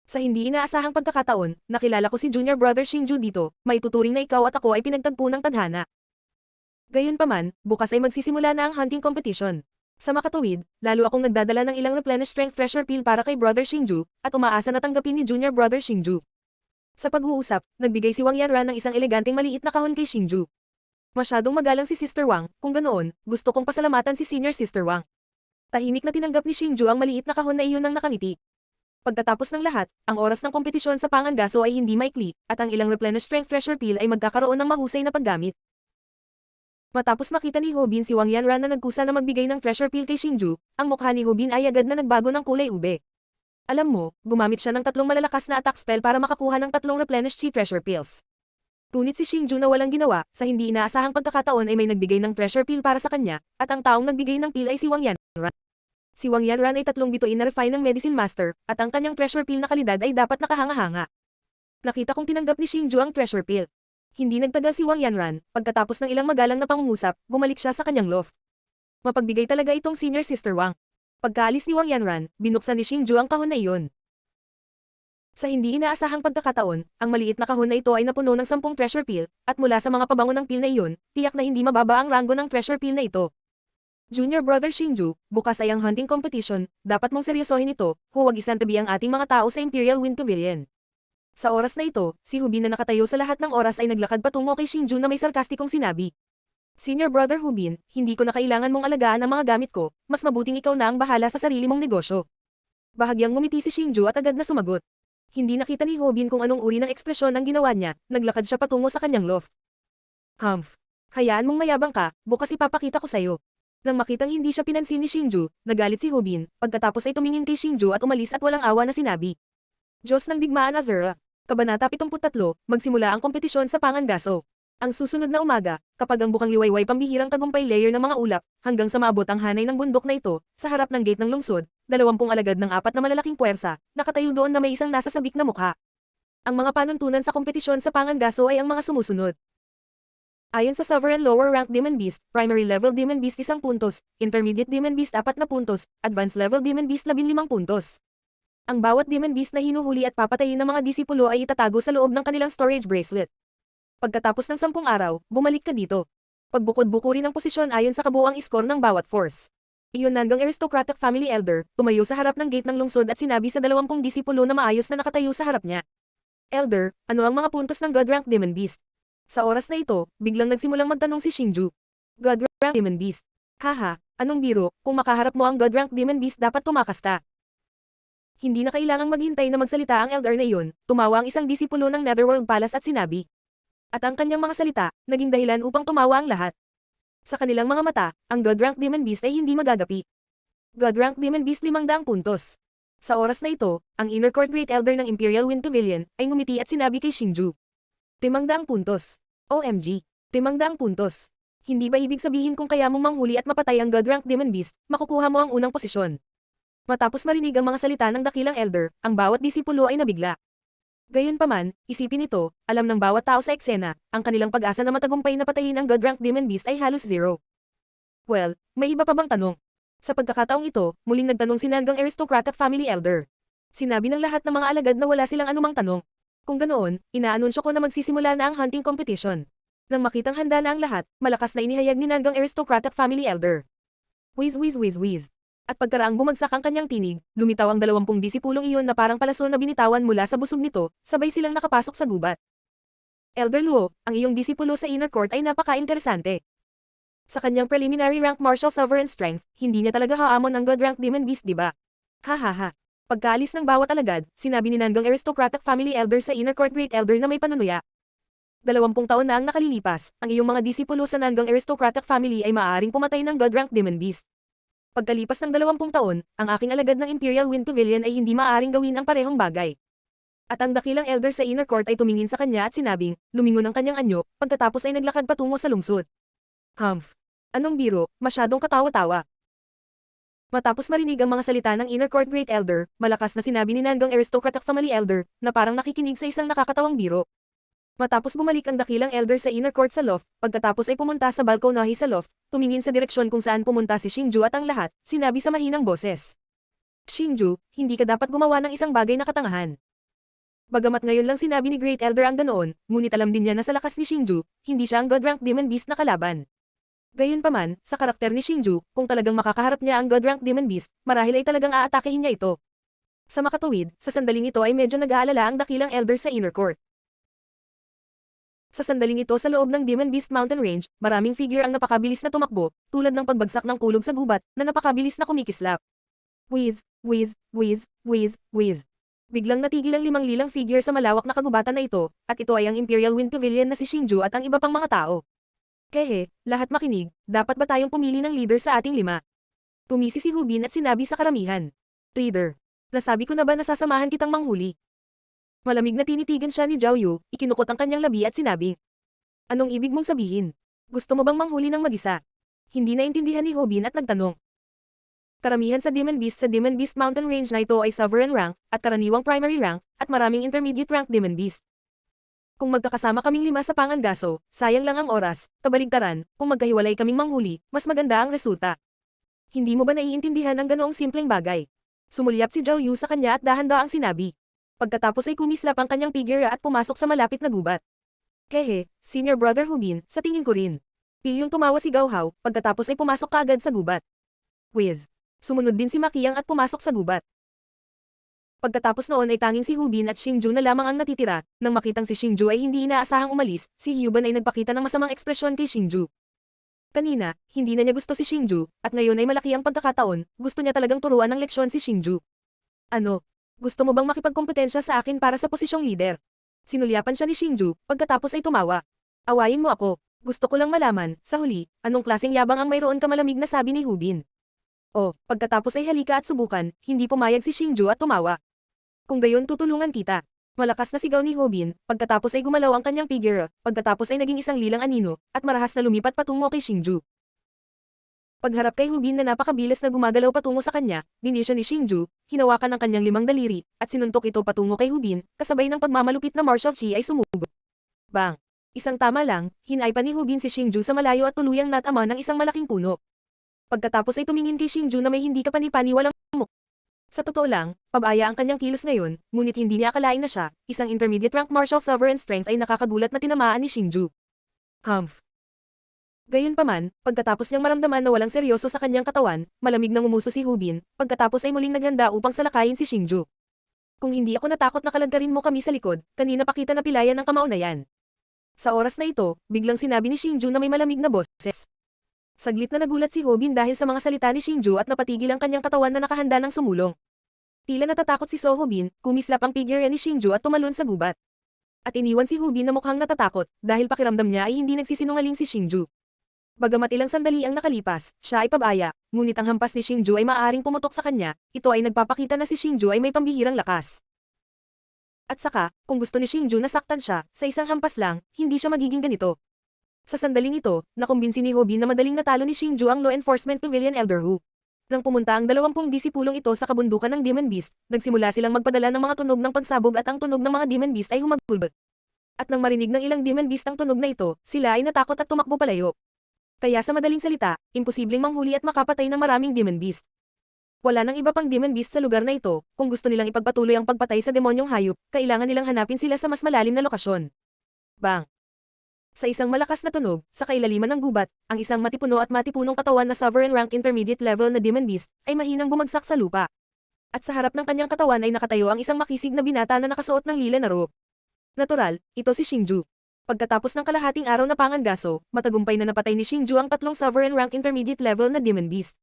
Sa hindi inaasahang pagkakataon, nakilala ko si Junior Brother Xingju dito, may tuturing na ikaw at ako ay pinagtagpo ng tadhana. Gayunpaman, bukas ay magsisimula na ang hunting competition. Sa makatuwid, lalo akong nagdadala ng ilang replenish strength treasure peel para kay Brother Xingju, at umaasa na tanggapin ni Junior Brother Xingju. Sa pag-uusap, nagbigay si Wang Yanran ng isang eleganteng maliit na kahon kay Xingju. Masyadong magalang si Sister Wang, kung ganoon, gusto kong pasalamatan si Senior Sister Wang. Tahimik na tinanggap ni Xingju ang maliit na kahon na iyon ng nakangiti. Pagkatapos ng lahat, ang oras ng kompetisyon sa Pangangaso ay hindi maikli, at ang ilang replenish strength treasure peel ay magkakaroon ng mahusay na paggamit. Matapos makita ni Hobin si Wang Yanran na nagkusa na magbigay ng treasure peel kay Xingju, ang mukha ni Hobin ay agad na nagbago ng kulay ube. Alam mo, gumamit siya ng 3 malalakas na attack spell para makakuha ng 3 replenish chi treasure peels. Tunit si Xingju na walang ginawa, sa hindi inaasahang pagkakataon ay may nagbigay ng treasure peel para sa kanya, at ang taong nagbigay ng peel ay si Wang Yanran. Si Wang Yanran ay 3 bituin na refine ng Medicine Master, at ang kanyang treasure peel na kalidad ay dapat nakahanga-hanga. Nakita kong tinanggap ni Xingju ang treasure peel. Hindi nagtagal si Wang Yanran, pagkatapos ng ilang magalang na pangungusap, bumalik siya sa kanyang loft. Mapagbigay talaga itong Senior Sister Wang. Pagkaalis ni Wang Yanran, binuksan ni Xingju ang kahon na iyon. Sa hindi inaasahang pagkakataon, ang maliit na kahon na ito ay napuno ng 10 treasure peel, at mula sa mga pabango ng peel na iyon, tiyak na hindi mababa ang ranggo ng treasure peel na ito. Junior Brother Xingju, bukas ay ang hunting competition, dapat mong seryosohin ito, huwag isantabi ang ating mga tao sa Imperial Wind Pavilion. Sa oras na ito, si Hubin na nakatayo sa lahat ng oras ay naglakad patungo kay Xingju na may sarkastikong sinabi. Senior Brother Hubin, hindi ko na kailangan mong alagaan ang mga gamit ko, mas mabuting ikaw na ang bahala sa sarili mong negosyo. Bahagyang ngumiti si Xingju at agad na sumagot. Hindi nakita ni Hobin kung anong uri ng ekspresyon ang ginawa niya, naglakad siya patungo sa kanyang loft. Humph. Hayaan mong mayabang ka, bukas ipapakita ko sa'yo. Nang makitang hindi siya pinansin ni Xingju, nagalit si Hobin, pagkatapos ay tumingin kay Xingju at umalis at walang awa na sinabi. Diyos ng Digmaan Azura. Kabanata 73, magsimula ang kompetisyon sa Pangangaso. Ang susunod na umaga, kapag ang bukang liwayway pambihirang tagumpay layer ng mga ulap, hanggang sa maabot ang hanay ng bundok na ito, sa harap ng gate ng lungsod, 20 alagad ng 4 na malalaking puwersa, nakatayo doon na may isang nasa sabik na mukha. Ang mga panuntunan sa kompetisyon sa Pangangaso ay ang mga sumusunod. Ayon sa Sovereign Lower Rank Demon Beast, Primary Level Demon Beast 1 puntos, Intermediate Demon Beast 4 na puntos, Advanced Level Demon Beast 15 puntos. Ang bawat Demon Beast na hinuhuli at papatayin ng mga disipulo ay itatago sa loob ng kanilang storage bracelet. Pagkatapos ng 10 araw, bumalik ka dito. Pagbukod-bukurin ang posisyon ayon sa kabuuang score ng bawat force. Iyon Nanggang Aristocratic Family Elder, tumayo sa harap ng gate ng lungsod at sinabi sa 20 disipulo na maayos na nakatayo sa harap niya. Elder, ano ang mga puntos ng God Rank Demon Beast? Sa oras na ito, biglang nagsimulang magtanong si Xingju. God Rank Demon Beast. Haha, anong biro, kung makaharap mo ang God Rank Demon Beast dapat tumakas ka. Hindi na kailangang maghintay na magsalita ang elder na iyon, tumawa ang isang disipulo ng Netherworld Palace at sinabi. At ang kanyang mga salita, naging dahilan upang tumawa ang lahat. Sa kanilang mga mata, ang God Rank Demon Beast ay hindi magagapi. God Rank Demon Beast 500 puntos. Sa oras na ito, ang Inner Court Great Elder ng Imperial Wind Pavilion ay ngumiti at sinabi kay Xingju. 500 puntos. OMG. 500 puntos. Hindi ba ibig sabihin kung kaya mong manghuli at mapatay ang God Rank Demon Beast, makukuha mo ang unang posisyon? Matapos marinig ang mga salita ng dakilang elder, ang bawat disipulo ay nabigla. Gayunpaman, isipin nito, alam ng bawat tao sa eksena, ang kanilang pag-asa na matagumpay na patayin ang God Rank Demon Beast ay halos 0. Well, may iba pa bang tanong? Sa pagkakataong ito, muling nagtanong si Nanggang Aristocratic Family Elder. Sinabi ng lahat ng mga alagad na wala silang anumang tanong. Kung ganoon, inaanunsyo ko na magsisimula na ang hunting competition. Nang makitang handa na ang lahat, malakas na inihayag ni Nanggang Aristocratic Family Elder. Whiz whiz whiz whiz. At pagkaraang bumagsak ang kanyang tinig, lumitaw ang 20 disipulong iyon na parang palaso na binitawan mula sa busog nito, sabay silang nakapasok sa gubat. Elder Luo, ang iyong disipulo sa Inner Court ay napaka-interesante. Sa kanyang preliminary rank martial sovereign strength, hindi niya talaga haamon ang God Rank Demon Beast diba? Hahaha. Pagkaalis ng bawat alagad, sinabi ni Nanggang Aristocratic Family Elder sa Inner Court Great Elder na may panunuya. 20 taon na ang nakalilipas, ang iyong mga disipulo sa Nanggang Aristocratic Family ay maaaring pumatay ng God Rank Demon Beast. Pagkalipas ng 20 taon, ang aking alagad ng Imperial Wind Pavilion ay hindi maaaring gawin ang parehong bagay. At ang dakilang elder sa Inner Court ay tumingin sa kanya at sinabing, lumingon ang kanyang anyo, pagkatapos ay naglakad patungo sa lungsod. Humph. Anong biro, masyadong katawa-tawa. Matapos marinig ang mga salita ng Inner Court Great Elder, malakas na sinabi ni Nanggang Aristocratic Family Elder, na parang nakikinig sa isang nakakatawang biro. Matapos bumalik ang dakilang elder sa Inner Court sa loft, pagkatapos ay pumunta sa balkonahe sa loft, tumingin sa direksyon kung saan pumunta si Xingju at ang lahat, sinabi sa mahinang boses. Xingju, hindi ka dapat gumawa ng isang bagay na katangahan. Bagamat ngayon lang sinabi ni Great Elder ang ganoon, ngunit alam din niya na sa lakas ni Xingju, hindi siya ang God Rank Demon Beast na kalaban. Gayunpaman, sa karakter ni Xingju, kung talagang makakaharap niya ang God-rank Demon Beast, marahil ay talagang aatakehin niya ito. Sa makatuwid, sa sandaling ito ay medyo nag-aalala ang dakilang elder sa inner court. Sa sandaling ito sa loob ng Demon Beast Mountain Range, maraming figure ang napakabilis na tumakbo, tulad ng pagbagsak ng kulog sa gubat, na napakabilis na kumikislap. Whiz, whiz, whiz, whiz, whiz. Biglang natigil ang 5 lilang figure sa malawak na kagubatan na ito, at ito ay ang Imperial Wind Pavilion na si Xingju at ang iba pang mga tao. Hehe, lahat makinig, dapat ba tayong pumili ng leader sa ating 5? Tumisi si Hubin at sinabi sa karamihan. Leader, nasabi ko na ba nasasamahan kitang manghuli? Malamig na tinitigan siya ni Zhao Yu, ikinukot ang kanyang labi at sinabi. Anong ibig mong sabihin? Gusto mo bang manghuli ng mag-isa? Hindi naintindihan ni Hubin at nagtanong. Karamihan sa Demon Beast Mountain Range na ito ay sovereign rank, at karaniwang primary rank, at maraming intermediate rank Demon Beast. Kung magkakasama kaming 5 sa Pangangaso, sayang lang ang oras, kabaligtaran, kung magkahiwalay kaming manghuli, mas maganda ang resulta. Hindi mo ba naiintindihan ang ganoong simpleng bagay? Sumulyap si Zhao Yu sa kanya at dahan-daang sinabi. Pagkatapos ay kumislap ang kanyang figure at pumasok sa malapit na gubat. Hehe, senior brother Hubin, sa tingin ko rin. Pilyong tumawa si Gao Hao, pagkatapos ay pumasok kaagad sa gubat. Whiz. Sumunod din si Makiyang at pumasok sa gubat. Pagkatapos noon ay tanging si Hubin at Xingju na lamang ang natitira, nang makitang si Xingju ay hindi inaasahang umalis, si Hyuban ay nagpakita ng masamang ekspresyon kay Xingju. Kanina, hindi na niya gusto si Xingju, at ngayon ay malaki ang pagkakataon, gusto niya talagang turuan ng leksyon si Xingju. Ano? Gusto mo bang makipagkompetensya sa akin para sa posisyong leader? Sinulyapan siya ni Xingju, pagkatapos ay tumawa. Awayin mo ako. Gusto ko lang malaman, sa huli, anong klaseng yabang ang mayroon ka malamig na sabi ni Hubin. Oh, pagkatapos ay halika at subukan, hindi pumayag si Xingju at tumawa. Kung gayon tutulungan kita. Malakas na sigaw ni Hubin, pagkatapos ay gumalaw ang kanyang figure, pagkatapos ay naging isang lilang anino, at marahas na lumipat patungo kay Xingju. Pagharap kay Hubin na napakabilis na gumagalaw patungo sa kanya, dinisyo ni Xingju, hinawakan ang kanyang 5 daliri, at sinuntok ito patungo kay Hubin, kasabay ng pagmamalupit na martial chi ay sumugod. Bang! Isang tama lang, hinay pa ni Hubin si Xingju sa malayo at tuluyang natama ng isang malaking puno. Pagkatapos ay tumingin kay Xingju na may hindi kapani-paniwalang mukha. Sa totoo lang, pabaya ang kanyang kilos ngayon, ngunit hindi niya akalain na siya, isang intermediate rank martial sovereign strength ay nakakagulat na tinamaan ni Xingju. Humph! Gayunpaman, pagkatapos niyang maramdaman na walang seryoso sa kanyang katawan, malamig nang umuso si Hubin, pagkatapos ay muling naghanda upang salakayin si Xingju. Kung hindi ako natakot na kalagkarin mo kami sa likod, kanina pa kita napilayan ng kamao na yan. Sa oras na ito, biglang sinabi ni Xingju na may malamig na boses. Saglit na nagulat si Hubin dahil sa mga salita ni Xingju at napatigil ang kanyang katawan na nakahanda ng sumulong. Tila natatakot si So Hubin, kumislap ang figure ni Xingju at tumalon sa gubat. At iniwan si Hubin na mukhang natatakot, dahil pakiramdam niya ay hindi nagsisinungaling si Xingju. Bagamat ilang sandali ang nakalipas, siya ay pabaya, ngunit ang hampas ni Xingju ay maaaring pumutok sa kanya, ito ay nagpapakita na si Xingju ay may pambihirang lakas. At saka, kung gusto ni Xingju na saktan siya, sa isang hampas lang, hindi siya magiging ganito. Sa sandaling ito, nakumbinsi ni Hubin na madaling natalo ni Xingju ang Law Enforcement Pavilion Elder Hu. Nang pumunta ang 20 disipulong ito sa kabundukan ng Demon Beast, nagsimula silang magpadala ng mga tunog ng pagsabog at ang tunog ng mga Demon Beast ay humagulbat. At nang marinig ng ilang Demon Beast ang tunog na ito, sila ay natakot at tumakbo palayo. Kaya sa madaling salita, imposibleng manghuli at makapatay ng maraming Demon Beast. Wala nang iba pang Demon Beast sa lugar na ito, kung gusto nilang ipagpatuloy ang pagpatay sa demonyong hayop, kailangan nilang hanapin sila sa mas malalim na lokasyon. Bang! Sa isang malakas na tunog, sa kailaliman ng gubat, ang isang matipuno at matipunong katawan na sovereign rank intermediate level na Demon Beast, ay mahinang bumagsak sa lupa. At sa harap ng kanyang katawan ay nakatayo ang isang makisig na binata na nakasuot ng lila na robe. Natural, ito si Xingju. Pagkatapos ng kalahating araw na pangangaso, matagumpay na napatay ni Xingju ang 3 sovereign rank intermediate level na Demon Beast.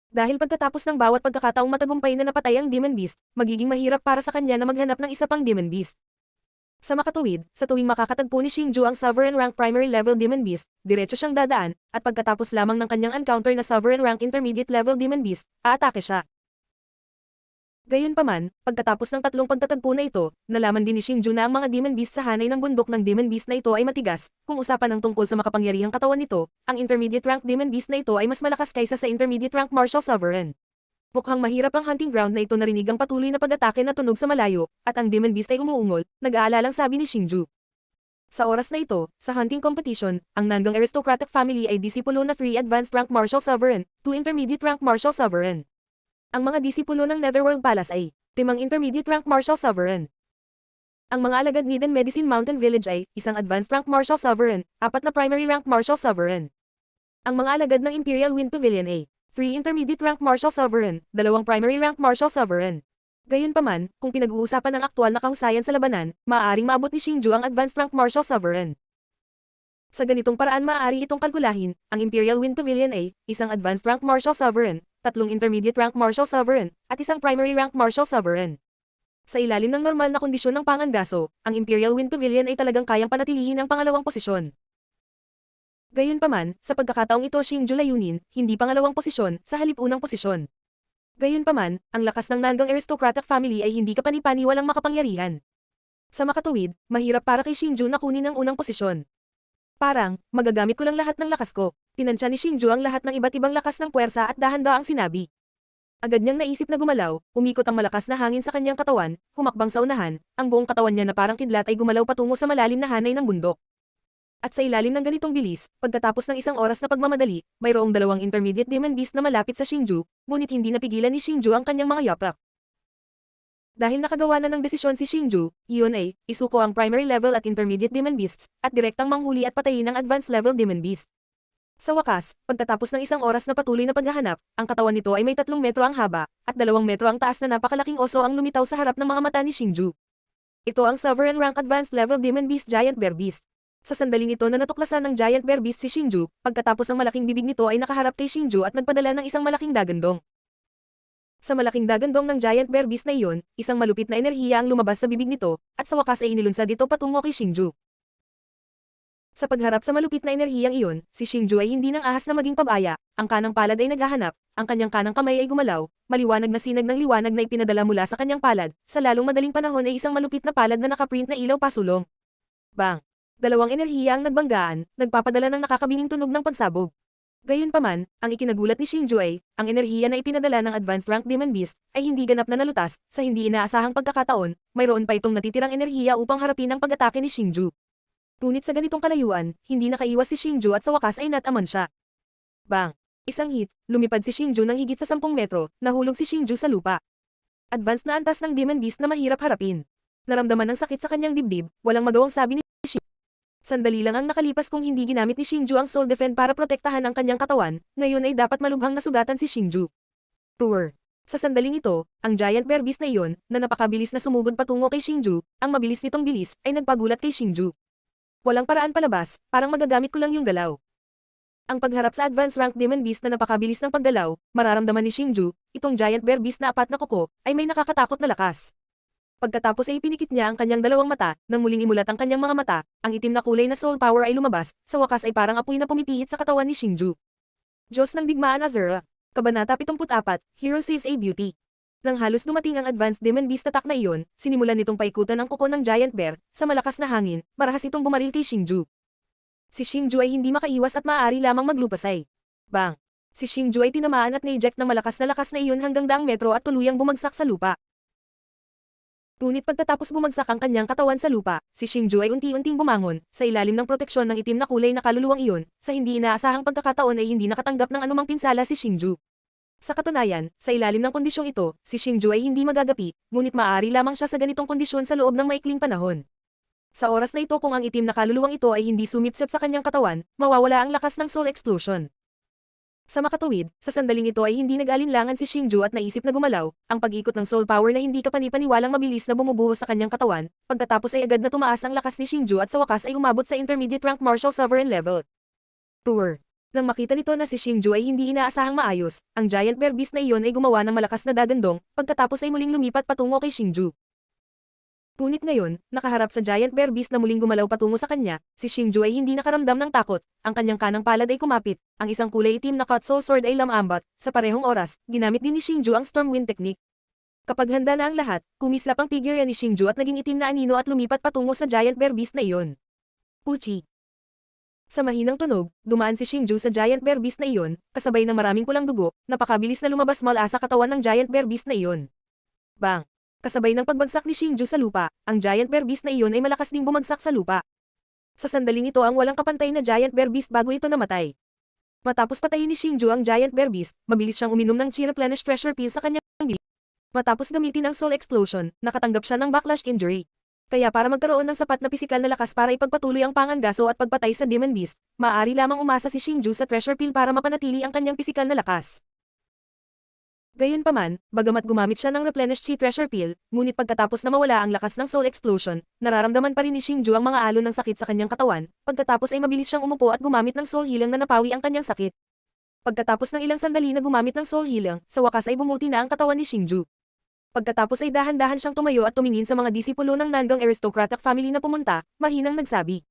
Dahil pagkatapos ng bawat pagkakataong matagumpay na napatay ang Demon Beast, magiging mahirap para sa kanya na maghanap ng isa pang Demon Beast. Sa makatuwid, sa tuwing makakatagpo ni Xingju ang sovereign rank primary level Demon Beast, diretso siyang dadaan, at pagkatapos lamang ng kanyang encounter na sovereign rank intermediate level Demon Beast, aatake siya. Gayunpaman, pagkatapos ng 3 pagtatagpo na ito, nalaman din ni Xingju na ang mga Demon Beast sa hanay ng bundok ng Demon Beast na ito ay matigas, kung usapan ng tungkol sa makapangyarihang katawan nito, ang intermediate rank Demon Beast na ito ay mas malakas kaysa sa intermediate rank Martial Sovereign. Mukhang mahirap ang hunting ground na ito narinig ang patuloy na pag-atake na tunog sa malayo, at ang Demon Beast ay umuungol, nag-aalalang sabi ni Xingju. Sa oras na ito, sa hunting competition, ang Nanggang aristocratic family ay disipulo na 3 advanced rank Martial Sovereign, 2 intermediate rank Martial Sovereign. Ang mga disipulo ng Netherworld Palace ay 5 intermediate rank Martial Sovereign. Ang mga alagad ni Eden Medicine Mountain Village ay 1 advanced rank Martial Sovereign, 4 na primary rank Martial Sovereign. Ang mga alagad ng Imperial Wind Pavilion ay 3 Intermediate Rank Martial Sovereign, 2 Primary Rank Martial Sovereign. Gayunpaman, kung pinag-uusapan ang aktwal na kahusayan sa labanan, maaaring maabot ni Xingju ang Advanced Rank Martial Sovereign. Sa ganitong paraan maaari itong kalkulahin, ang Imperial Wind Pavilion ay isang Advanced Rank Martial Sovereign, 3 Intermediate Rank Martial Sovereign, at isang Primary Rank Martial Sovereign. Sa ilalim ng normal na kondisyon ng pangangaso, ang Imperial Wind Pavilion ay talagang kayang panatilihin ang pangalawang posisyon. Gayunpaman, sa pagkakataong ito Xingju layunin, hindi pangalawang posisyon, sa halip unang posisyon. Gayunpaman, ang lakas ng Nangang aristocratic family ay hindi kapani-paniwalang makapangyarihan. Sa makatuwid, mahirap para kay Xingju na kunin ang unang posisyon. Parang, magagamit ko lang lahat ng lakas ko. Tinansya ni Xingju ang lahat ng iba't ibang lakas ng puwersa at dahan-daang sinabi. Agad niyang naisip na gumalaw, umikot ang malakas na hangin sa kanyang katawan, humakbang sa unahan, ang buong katawan niya na parang kidlat ay gumalaw patungo sa malalim na hanay ng bundok. At sa ilalim ng ganitong bilis, pagkatapos ng isang oras na pagmamadali, mayroong 2 intermediate demon beast na malapit sa Xingju, ngunit hindi napigilan ni Xingju ang kanyang mga yapak. Dahil nakagawa na ng desisyon si Xingju, iyon ay, isuko ang primary level at intermediate demon beasts, at direktang manghuli at patayin ang advanced level demon beast. Sa wakas, pagkatapos ng isang oras na patuloy na paghahanap, ang katawan nito ay may 3 metro ang haba, at 2 metro ang taas na napakalaking oso ang lumitaw sa harap ng mga mata ni Xingju. Ito ang Sovereign Rank Advanced Level Demon Beast Giant Bear Beast. Sa sandaling ito na natuklasan ng Giant Bear Beast si Xingju, pagkatapos ang malaking bibig nito ay nakaharap kay Xingju at nagpadala ng isang malaking dagandong. Sa malaking dagandong ng Giant Bear Beast na iyon, isang malupit na enerhiya ang lumabas sa bibig nito, at sa wakas ay inilunsad ito patungo kay Xingju. Sa pagharap sa malupit na enerhiyang iyon, si Xingju ay hindi nang ahas na maging pabaya, ang kanang palad ay naghahanap, ang kanyang kanang kamay ay gumalaw, maliwanag na sinag ng liwanag na ipinadala mula sa kanyang palad, sa lalong madaling panahon ay isang malupit na palad na nakaprint na ilaw pasulong. Bang! 2 enerhiya ang nagbanggaan, nagpapadala ng nakakabinging tunog ng pagsabog. Gayunpaman, ang ikinagulat ni Xingju ay, ang enerhiya na ipinadala ng Advanced Rank Demon Beast, ay hindi ganap na nalutas, sa hindi inaasahang pagkakataon, mayroon pa itong natitirang enerhiya upang harapin ang pag-atake ni Xingju. Ngunit sa ganitong kalayuan, hindi nakaiwas si Xingju at sa wakas ay nataman siya. Bang! Isang hit, lumipad si Xingju ng higit sa 10 metro, nahulog si Xingju sa lupa. Advanced na antas ng Demon Beast na mahirap harapin. Naramdaman ng sakit sa kanyang dibdib, walang magawang sabi ni Xingju. Sandali lang ang nakalipas kung hindi ginamit ni Xingju ang Soul Defend para protektahan ang kanyang katawan, ngayon ay dapat malubhang nasugatan si Xingju. Roar! Sa sandaling ito, ang Giant Bear Beast na iyon, na napakabilis na sumugod patungo kay Xingju, ang mabilis nitong bilis, ay nagpagulat kay Xingju. Walang paraan palabas, parang magagamit ko lang yung galaw. Ang pagharap sa Advanced Rank Demon Beast na napakabilis ng paggalaw, mararamdaman ni Xingju, itong Giant Bear Beast na 4 na kuko, ay may nakakatakot na lakas. Pagkatapos ay pinikit niya ang kanyang 2 mata, nang muling imulat ang kanyang mga mata, ang itim na kulay na soul power ay lumabas, sa wakas ay parang apoy na pumipihit sa katawan ni Xingju. Diyos ng Digmaan Azura. Kabanata 74, Hero Saves a Beauty. Nang halos dumating ang Advanced Demon Beast attack na iyon, sinimulan nitong paikutan ang kuko ng Giant Bear, sa malakas na hangin, marahas itong bumaril kay Xingju. Si Xingju ay hindi makaiwas at maaari lamang maglupasay. Bang! Si Xingju ay tinamaan at na-eject ng malakas na iyon hanggang 10 metro at tuluyang bumagsak sa lupa. Ngunit pagkatapos bumagsak ang kanyang katawan sa lupa, si Xingju ay unti-unting bumangon, sa ilalim ng proteksyon ng itim na kulay na kaluluwang iyon, sa hindi inaasahang pagkakataon ay hindi nakatanggap ng anumang pinsala si Xingju. Sa katunayan, sa ilalim ng kondisyong ito, si Xingju ay hindi magagapi, ngunit maaari lamang siya sa ganitong kondisyon sa loob ng maikling panahon. Sa oras na ito kung ang itim na kaluluwang ito ay hindi sumipsip sa kanyang katawan, mawawala ang lakas ng soul explosion. Sa makatuwid, sa sandaling ito ay hindi nag-alinlangan si Xingju at naisip na gumalaw, ang pag-ikot ng soul power na hindi kapani-paniwalang mabilis na bumubuhos sa kanyang katawan, pagkatapos ay agad na tumaas ang lakas ni Xingju at sa wakas ay umabot sa intermediate rank martial sovereign level. Roar! Nang makita nito na si Xingju ay hindi inaasahang maayos, ang Giant Bear Beast na iyon ay gumawa ng malakas na dagandong, pagkatapos ay muling lumipat patungo kay Xingju. Ngunit ngayon, nakaharap sa Giant Bear Beast na muling gumalaw patungo sa kanya, si Xingju ay hindi nakaramdam ng takot, ang kanyang kanang palad ay kumapit, ang isang kulay itim na cut soul sword ay lamambat, sa parehong oras, ginamit din ni Xingju ang Storm Wind Technique. Kapag handa na ang lahat, kumislap ang figure ni Xingju at naging itim na anino at lumipat patungo sa Giant Bear Beast na iyon. Puchi! Sa mahinang tunog, dumaan si Xingju sa Giant Bear Beast na iyon, kasabay ng maraming pulang dugo, napakabilis na lumabas mula sa katawan ng Giant Bear Beast na iyon. Bang! Kasabay ng pagbagsak ni Xingju sa lupa, ang Giant Bear Beast na iyon ay malakas ding bumagsak sa lupa. Sa sandaling ito ang walang kapantay na Giant Bear Beast bago ito namatay. Matapos patayin ni Xingju ang Giant Bear Beast, mabilis siyang uminom ng Chi Replenish Treasure Pill sa kanyang bilis. Matapos gamitin ang Soul Explosion, nakatanggap siya ng backlash injury. Kaya para magkaroon ng sapat na pisikal na lakas para ipagpatuloy ang pangangaso at pagpatay sa Demon Beast, maaari lamang umasa si Xingju sa treasure peel para mapanatili ang kanyang pisikal na lakas. Gayunpaman, bagamat gumamit siya ng replenish chi treasure peel, ngunit pagkatapos na mawala ang lakas ng soul explosion, nararamdaman pa rin ni Xingju ang mga alon ng sakit sa kanyang katawan, pagkatapos ay mabilis siyang umupo at gumamit ng soul healing na napawi ang kanyang sakit. Pagkatapos ng ilang sandali na gumamit ng soul healing, sa wakas ay bumuti na ang katawan ni Xingju. Pagkatapos ay dahan-dahan siyang tumayo at tumingin sa mga disipulo ng Nangang aristocratic family na pumunta, mahinang nagsabi.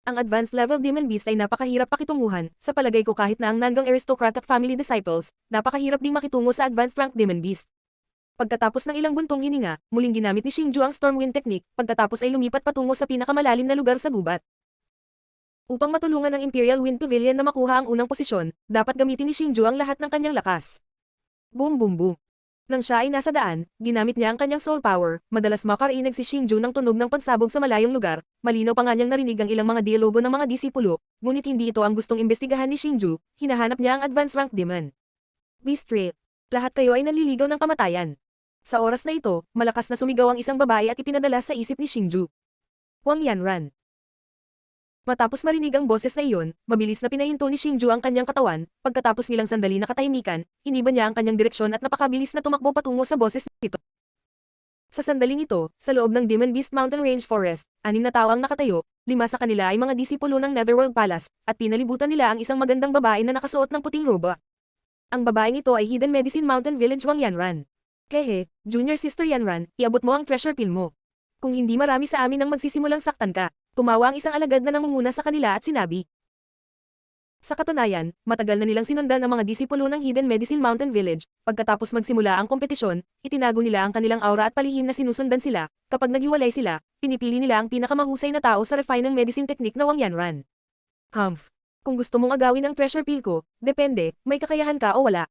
Ang advanced level Demon Beast ay napakahirap pakitunguhan, sa palagay ko kahit na ang Nangang aristocratic family disciples, napakahirap ding makitungo sa advanced rank Demon Beast. Pagkatapos ng ilang buntong hininga, muling ginamit ni Xingju ang Stormwind technique, pagkatapos ay lumipat patungo sa pinakamalalim na lugar sa gubat. Upang matulungan ng Imperial Wind Pavilion na makuha ang unang posisyon, dapat gamitin ni Xingju ang lahat ng kanyang lakas. Boom boom boom. Nang siya ay nasa daan, ginamit niya ang kanyang soul power, madalas makarinig si Xingju ng tunog ng pagsabog sa malayong lugar, malinaw pa nga niyang narinig ang ilang mga dialogo ng mga disipulo, ngunit hindi ito ang gustong imbestigahan ni Xingju, hinahanap niya ang advanced rank demon. Beast Trail. Lahat kayo ay nanliligaw ng kamatayan. Sa oras na ito, malakas na sumigaw ang isang babae at ipinadala sa isip ni Xingju. Wang Yanran. Matapos marinig ang boses na iyon, mabilis na pinahinto ni Xingju ang kanyang katawan, pagkatapos nilang sandali na katahimikan, iniba niya ang kanyang direksyon at napakabilis na tumakbo patungo sa boses nito. Sa sandaling ito, sa loob ng Demon Beast Mountain Range Forest, 6 na tao ang nakatayo, 5 sa kanila ay mga disipulo ng Netherworld Palace, at pinalibutan nila ang isang magandang babae na nakasuot ng puting roba. Ang babaeng ito ay Hidden Medicine Mountain Village Wang Yanran. Kehe, Junior Sister Yanran, iabot mo ang treasure peel mo. Kung hindi marami sa amin ang magsisimulang saktan ka. Tumawa ang isang alagad na nangunguna sa kanila at sinabi. Sa katunayan, matagal na nilang sinundan ang mga disipulo ng Hidden Medicine Mountain Village. Pagkatapos magsimula ang kompetisyon, itinago nila ang kanilang aura at palihim na sinusundan sila. Kapag naghiwalay sila, pinipili nila ang pinakamahusay na tao sa refined medicine technique na Wang Yanran. Humph. Kung gusto mong agawin ang treasure peel ko, depende, may kakayahan ka o wala.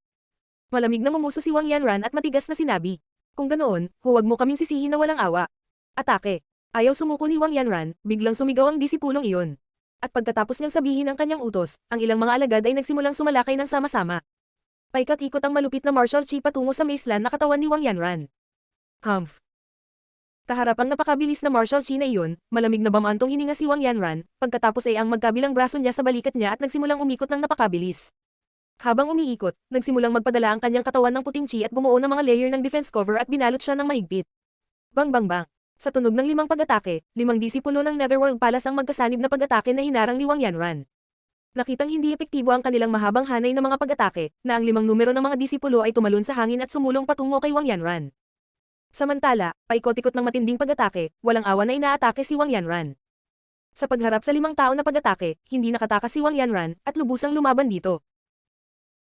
Malamig na mumuso si Wang Yanran at matigas na sinabi. Kung ganoon, huwag mo kaming sisihin na walang awa. Atake. Ayaw sumuko ni Wang Yanran, biglang sumigaw ang disipulong iyon. At pagkatapos niyang sabihin ang kanyang utos, ang ilang mga alagad ay nagsimulang sumalakay ng sama-sama. Paikat-ikot ang malupit na martial chi patungo sa mazeland na katawan ni Wang Yanran. Humph. Kaharap ang napakabilis na martial chi na iyon, malamig na bamantong hininga si Wang Yanran, pagkatapos ay ang magkabilang braso niya sa balikat niya at nagsimulang umikot ng napakabilis. Habang umiikot, nagsimulang magpadala ang kanyang katawan ng puting chi at bumuo ng mga layer ng defense cover at binalot siya ng mahigpit. Bang bang bang. Sa tunog ng 5 pag-atake, 5 disipulo ng Netherworld Palace ang magkasanib na pag-atake na hinarang ni Wang Yanran. Nakitang hindi epektibo ang kanilang mahabang hanay na mga pag-atake, na ang 5 numero ng mga disipulo ay tumalon sa hangin at sumulong patungo kay Wang Yanran. Samantala, paikot-ikot ng matinding pag-atake, walang awa na inaatake si Wang Yanran. Sa pagharap sa 5 tao na pag-atake, hindi nakatakas si Wang Yanran, at lubusang lumaban dito.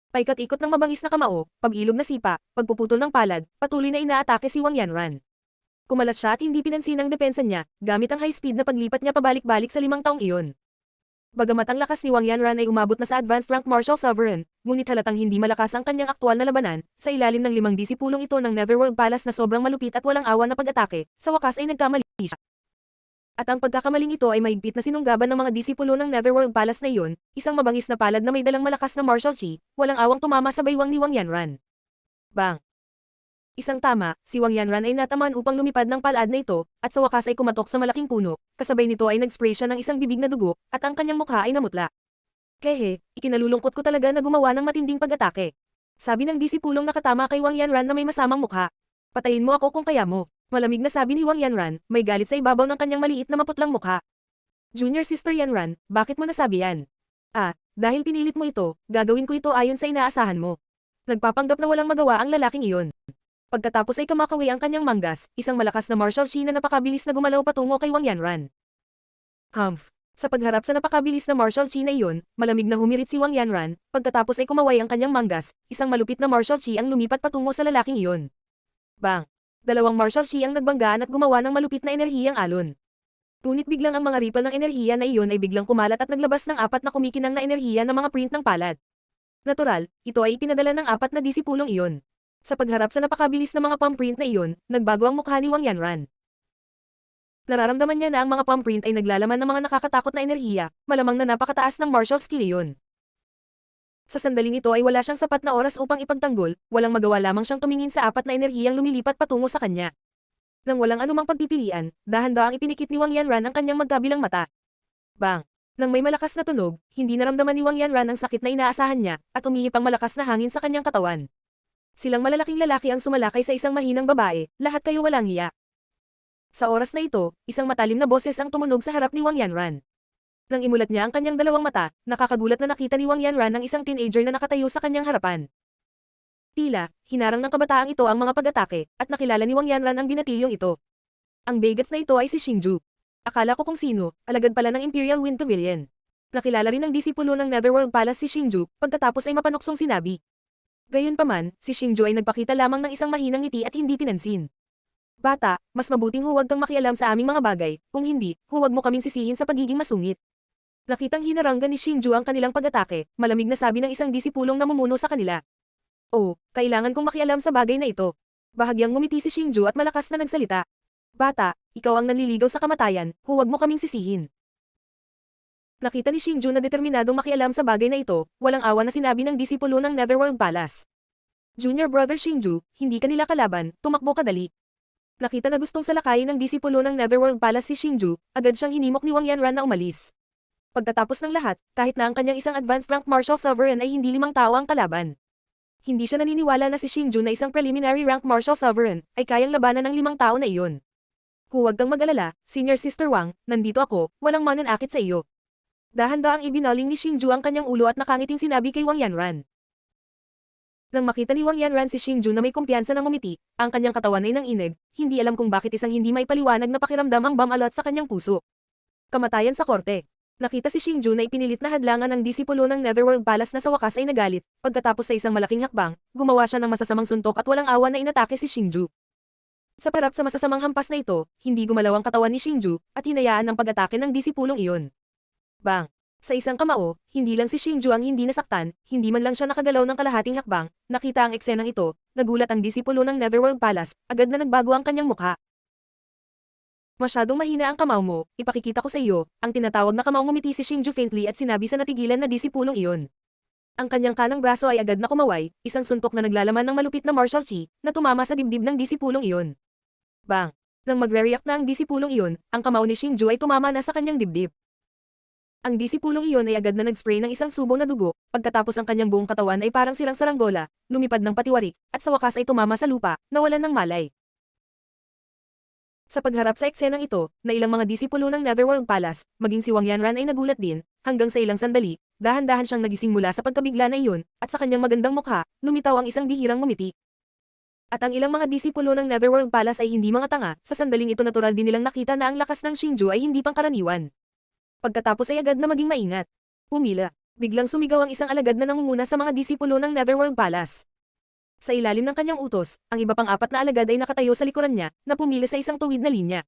Paikot-ikot ng mabangis na kamao, pag-ilog na sipa, pagpuputol ng palad, patuloy na inaatake si Wang Yanran. Kumalat siya at hindi pinansin ang depensa niya, gamit ang high-speed na paglipat niya pabalik-balik sa 5 taong iyon. Bagamat ang lakas ni Wang Yanran ay umabot na sa advanced rank martial sovereign, ngunit halatang hindi malakas ang kanyang aktwal na labanan, sa ilalim ng 5 disipulong ito ng Netherworld Palace na sobrang malupit at walang awa na pag-atake, sa wakas ay nagkamali siya. At ang pagkakamaling ito ay mahigpit na sinunggaban ng mga disipulo ng Netherworld Palace na iyon, isang mabangis na palad na may dalang malakas na martial chi, walang awang tumama sa baywang ni Wang Yanran. Bang! Isang tama, si Wang Yanran ay natamaan upang lumipad ng palad na ito, at sa wakas ay kumatok sa malaking puno, kasabay nito ay nag-spray siya ng isang bibig na dugo, at ang kanyang mukha ay namutla. Kehe, ikinalulungkot ko talaga na gumawa ng matinding pag-atake. Sabi ng disipulong nakatama kay Wang Yanran na may masamang mukha. Patayin mo ako kung kaya mo. Malamig na sabi ni Wang Yanran, may galit sa ibabaw ng kanyang maliit na maputlang mukha. Junior Sister Yanran, bakit mo nasabi yan? Dahil pinilit mo ito, gagawin ko ito ayon sa inaasahan mo. Nagpapanggap na walang magawa ang lalaking iyon. Pagkatapos ay kumakawi ang kanyang manggas, isang malakas na martial chi na napakabilis na gumalaw patungo kay Wang Yanran. Humph. Sa pagharap sa napakabilis na martial chi na iyon, malamig na humirit si Wang Yanran, pagkatapos ay kumaway ang kanyang manggas, isang malupit na martial chi ang lumipat patungo sa lalaking iyon. Bang! 2 martial chi ang nagbanggaan at gumawa ng malupit na enerhiyang alon. Ngunit biglang ang mga ripple ng enerhiya na iyon ay biglang kumalat at naglabas ng 4 na kumikinang na enerhiya ng mga print ng palad. Natural, ito ay ipinadala ng 4 na disipulong iyon. Sa pagharap sa napakabilis na mga palm print na iyon, nagbago ang mukha ni Wang Yanran. Nararamdaman niya na ang mga palm print ay naglalaman ng mga nakakatakot na enerhiya, malamang na napakataas ng martial skill iyon. Sa sandaling ito ay wala siyang sapat na oras upang ipagtanggol, walang magawa lamang siyang tumingin sa 4 na enerhiyang lumilipat patungo sa kanya. Nang walang anumang pagpipilian, dahan-dahang ipinikit ni Wang Yanran ang kanyang magkabilang mata. Bang! Nang may malakas na tunog, hindi naramdaman ni Wang Yanran ang sakit na inaasahan niya, at umihip ang malakas na hangin sa kanyang katawan. Silang malalaking lalaki ang sumalakay sa isang mahinang babae, lahat kayo walang hiya. Sa oras na ito, isang matalim na boses ang tumunog sa harap ni Wang Yanran. Nang imulat niya ang kanyang dalawang mata, nakakagulat na nakita ni Wang Yanran ang isang teenager na nakatayo sa kanyang harapan. Tila, hinarang ng kabataang ito ang mga pag-atake, at nakilala ni Wang Yanran ang binatilyong ito. Ang Bagets na ito ay si Xingju. Akala ko kung sino, alagad pala ng Imperial Wind Pavilion. Nakilala rin ng disipulo ng Netherworld Palace si Xingju, pagkatapos ay mapanuksong sinabi. Gayunpaman, si Xingju ay nagpakita lamang ng isang mahinang ngiti at hindi pinansin. Bata, mas mabuting huwag kang makialam sa aming mga bagay, kung hindi, huwag mo kaming sisihin sa pagiging masungit. Nakitang hinaranggan ni Xingju ang kanilang pag-atake, malamig na sabi ng isang disipulong namumuno sa kanila. Oh, kailangan kong makialam sa bagay na ito. Bahagyang ngumiti si Xingju at malakas na nagsalita. Bata, ikaw ang nanliligaw sa kamatayan, huwag mo kaming sisihin. Nakita ni Xingju na determinadong makialam sa bagay na ito, walang awa na sinabi ng disipulo ng Netherworld Palace. Junior brother Xingju, hindi ka nila kalaban, tumakbo ka dali. Nakita na gustong salakayin ng disipulo ng Netherworld Palace si Xingju, agad siyang hinimok ni Wang Yanran na umalis. Pagkatapos ng lahat, kahit na ang kanyang isang advanced rank martial sovereign ay hindi 5 tao ang kalaban. Hindi siya naniniwala na si Xingju na isang preliminary rank martial sovereign ay kayang labanan ng 5 tao na iyon. Huwag kang mag-alala, Senior Sister Wang, nandito ako, walang mananakit sa iyo. Dahan-dahang ibinaling ni Xingju ang kanyang ulo at nakangiting sinabi kay Wang Yanran. Nang makita ni Wang Yanran si Xingju na may kumpiyansa na ngumiti, ang kanyang katawan ay nanginig, hindi alam kung bakit isang hindi may paliwanag na pakiramdam ang bamalot sa kanyang puso. Kamatayan sa korte. Nakita si Xingju na ipinilit na hadlangan ng disipulo ng Netherworld Palace na sa wakas ay nagalit, pagkatapos sa isang malaking hakbang, gumawa siya ng masasamang suntok at walang awa na inatake si Xingju. Sa parap sa masasamang hampas na ito, hindi gumalaw ang katawan ni Xingju, at hinayaan ang pag-atake ng disipulong iyon. Bang! Sa isang kamao, hindi lang si Xingju ang hindi nasaktan, hindi man lang siya nakagalaw ng kalahating hakbang, nakita ang eksenang ito, nagulat ang disipulo ng Netherworld Palace, agad na nagbago ang kanyang mukha. Masyadong mahina ang kamao mo, ipakikita ko sa iyo, ang tinatawag na kamao ngumiti si Xingju faintly at sinabi sa natigilan na disipulong iyon. Ang kanyang kanang braso ay agad na kumaway, isang suntok na naglalaman ng malupit na martial chi, na tumama sa dibdib ng disipulong iyon. Bang! Nang magre-react na ang disipulong iyon, ang kamao ni Xingju ay tumama na sa kanyang dibdib. Ang disipulong iyon ay agad na nag-spray ng isang subo na dugo, pagkatapos ang kanyang buong katawan ay parang silang saranggola, lumipad ng patiwarik, at sa wakas ay tumama sa lupa, nawalan ng malay. Sa pagharap sa eksenang ito, na ilang mga disipulo ng Netherworld Palace, maging si Wang Yanran ay nagulat din, hanggang sa ilang sandali, dahan-dahan siyang nagising mula sa pagkabigla na iyon, at sa kanyang magandang mukha, lumitaw ang isang bihirang ngumiti. At ang ilang mga disipulo ng Netherworld Palace ay hindi mga tanga, sa sandaling ito natural din nilang nakita na ang lakas ng Xingju ay hindi pangkaraniwan. Pagkatapos ay agad na maging maingat. Pumila. Biglang sumigaw ang isang alagad na nangunguna sa mga disipulo ng Netherworld Palace. Sa ilalim ng kanyang utos, ang iba pang 4 na alagad ay nakatayo sa likuran niya, na pumili sa isang tuwid na linya.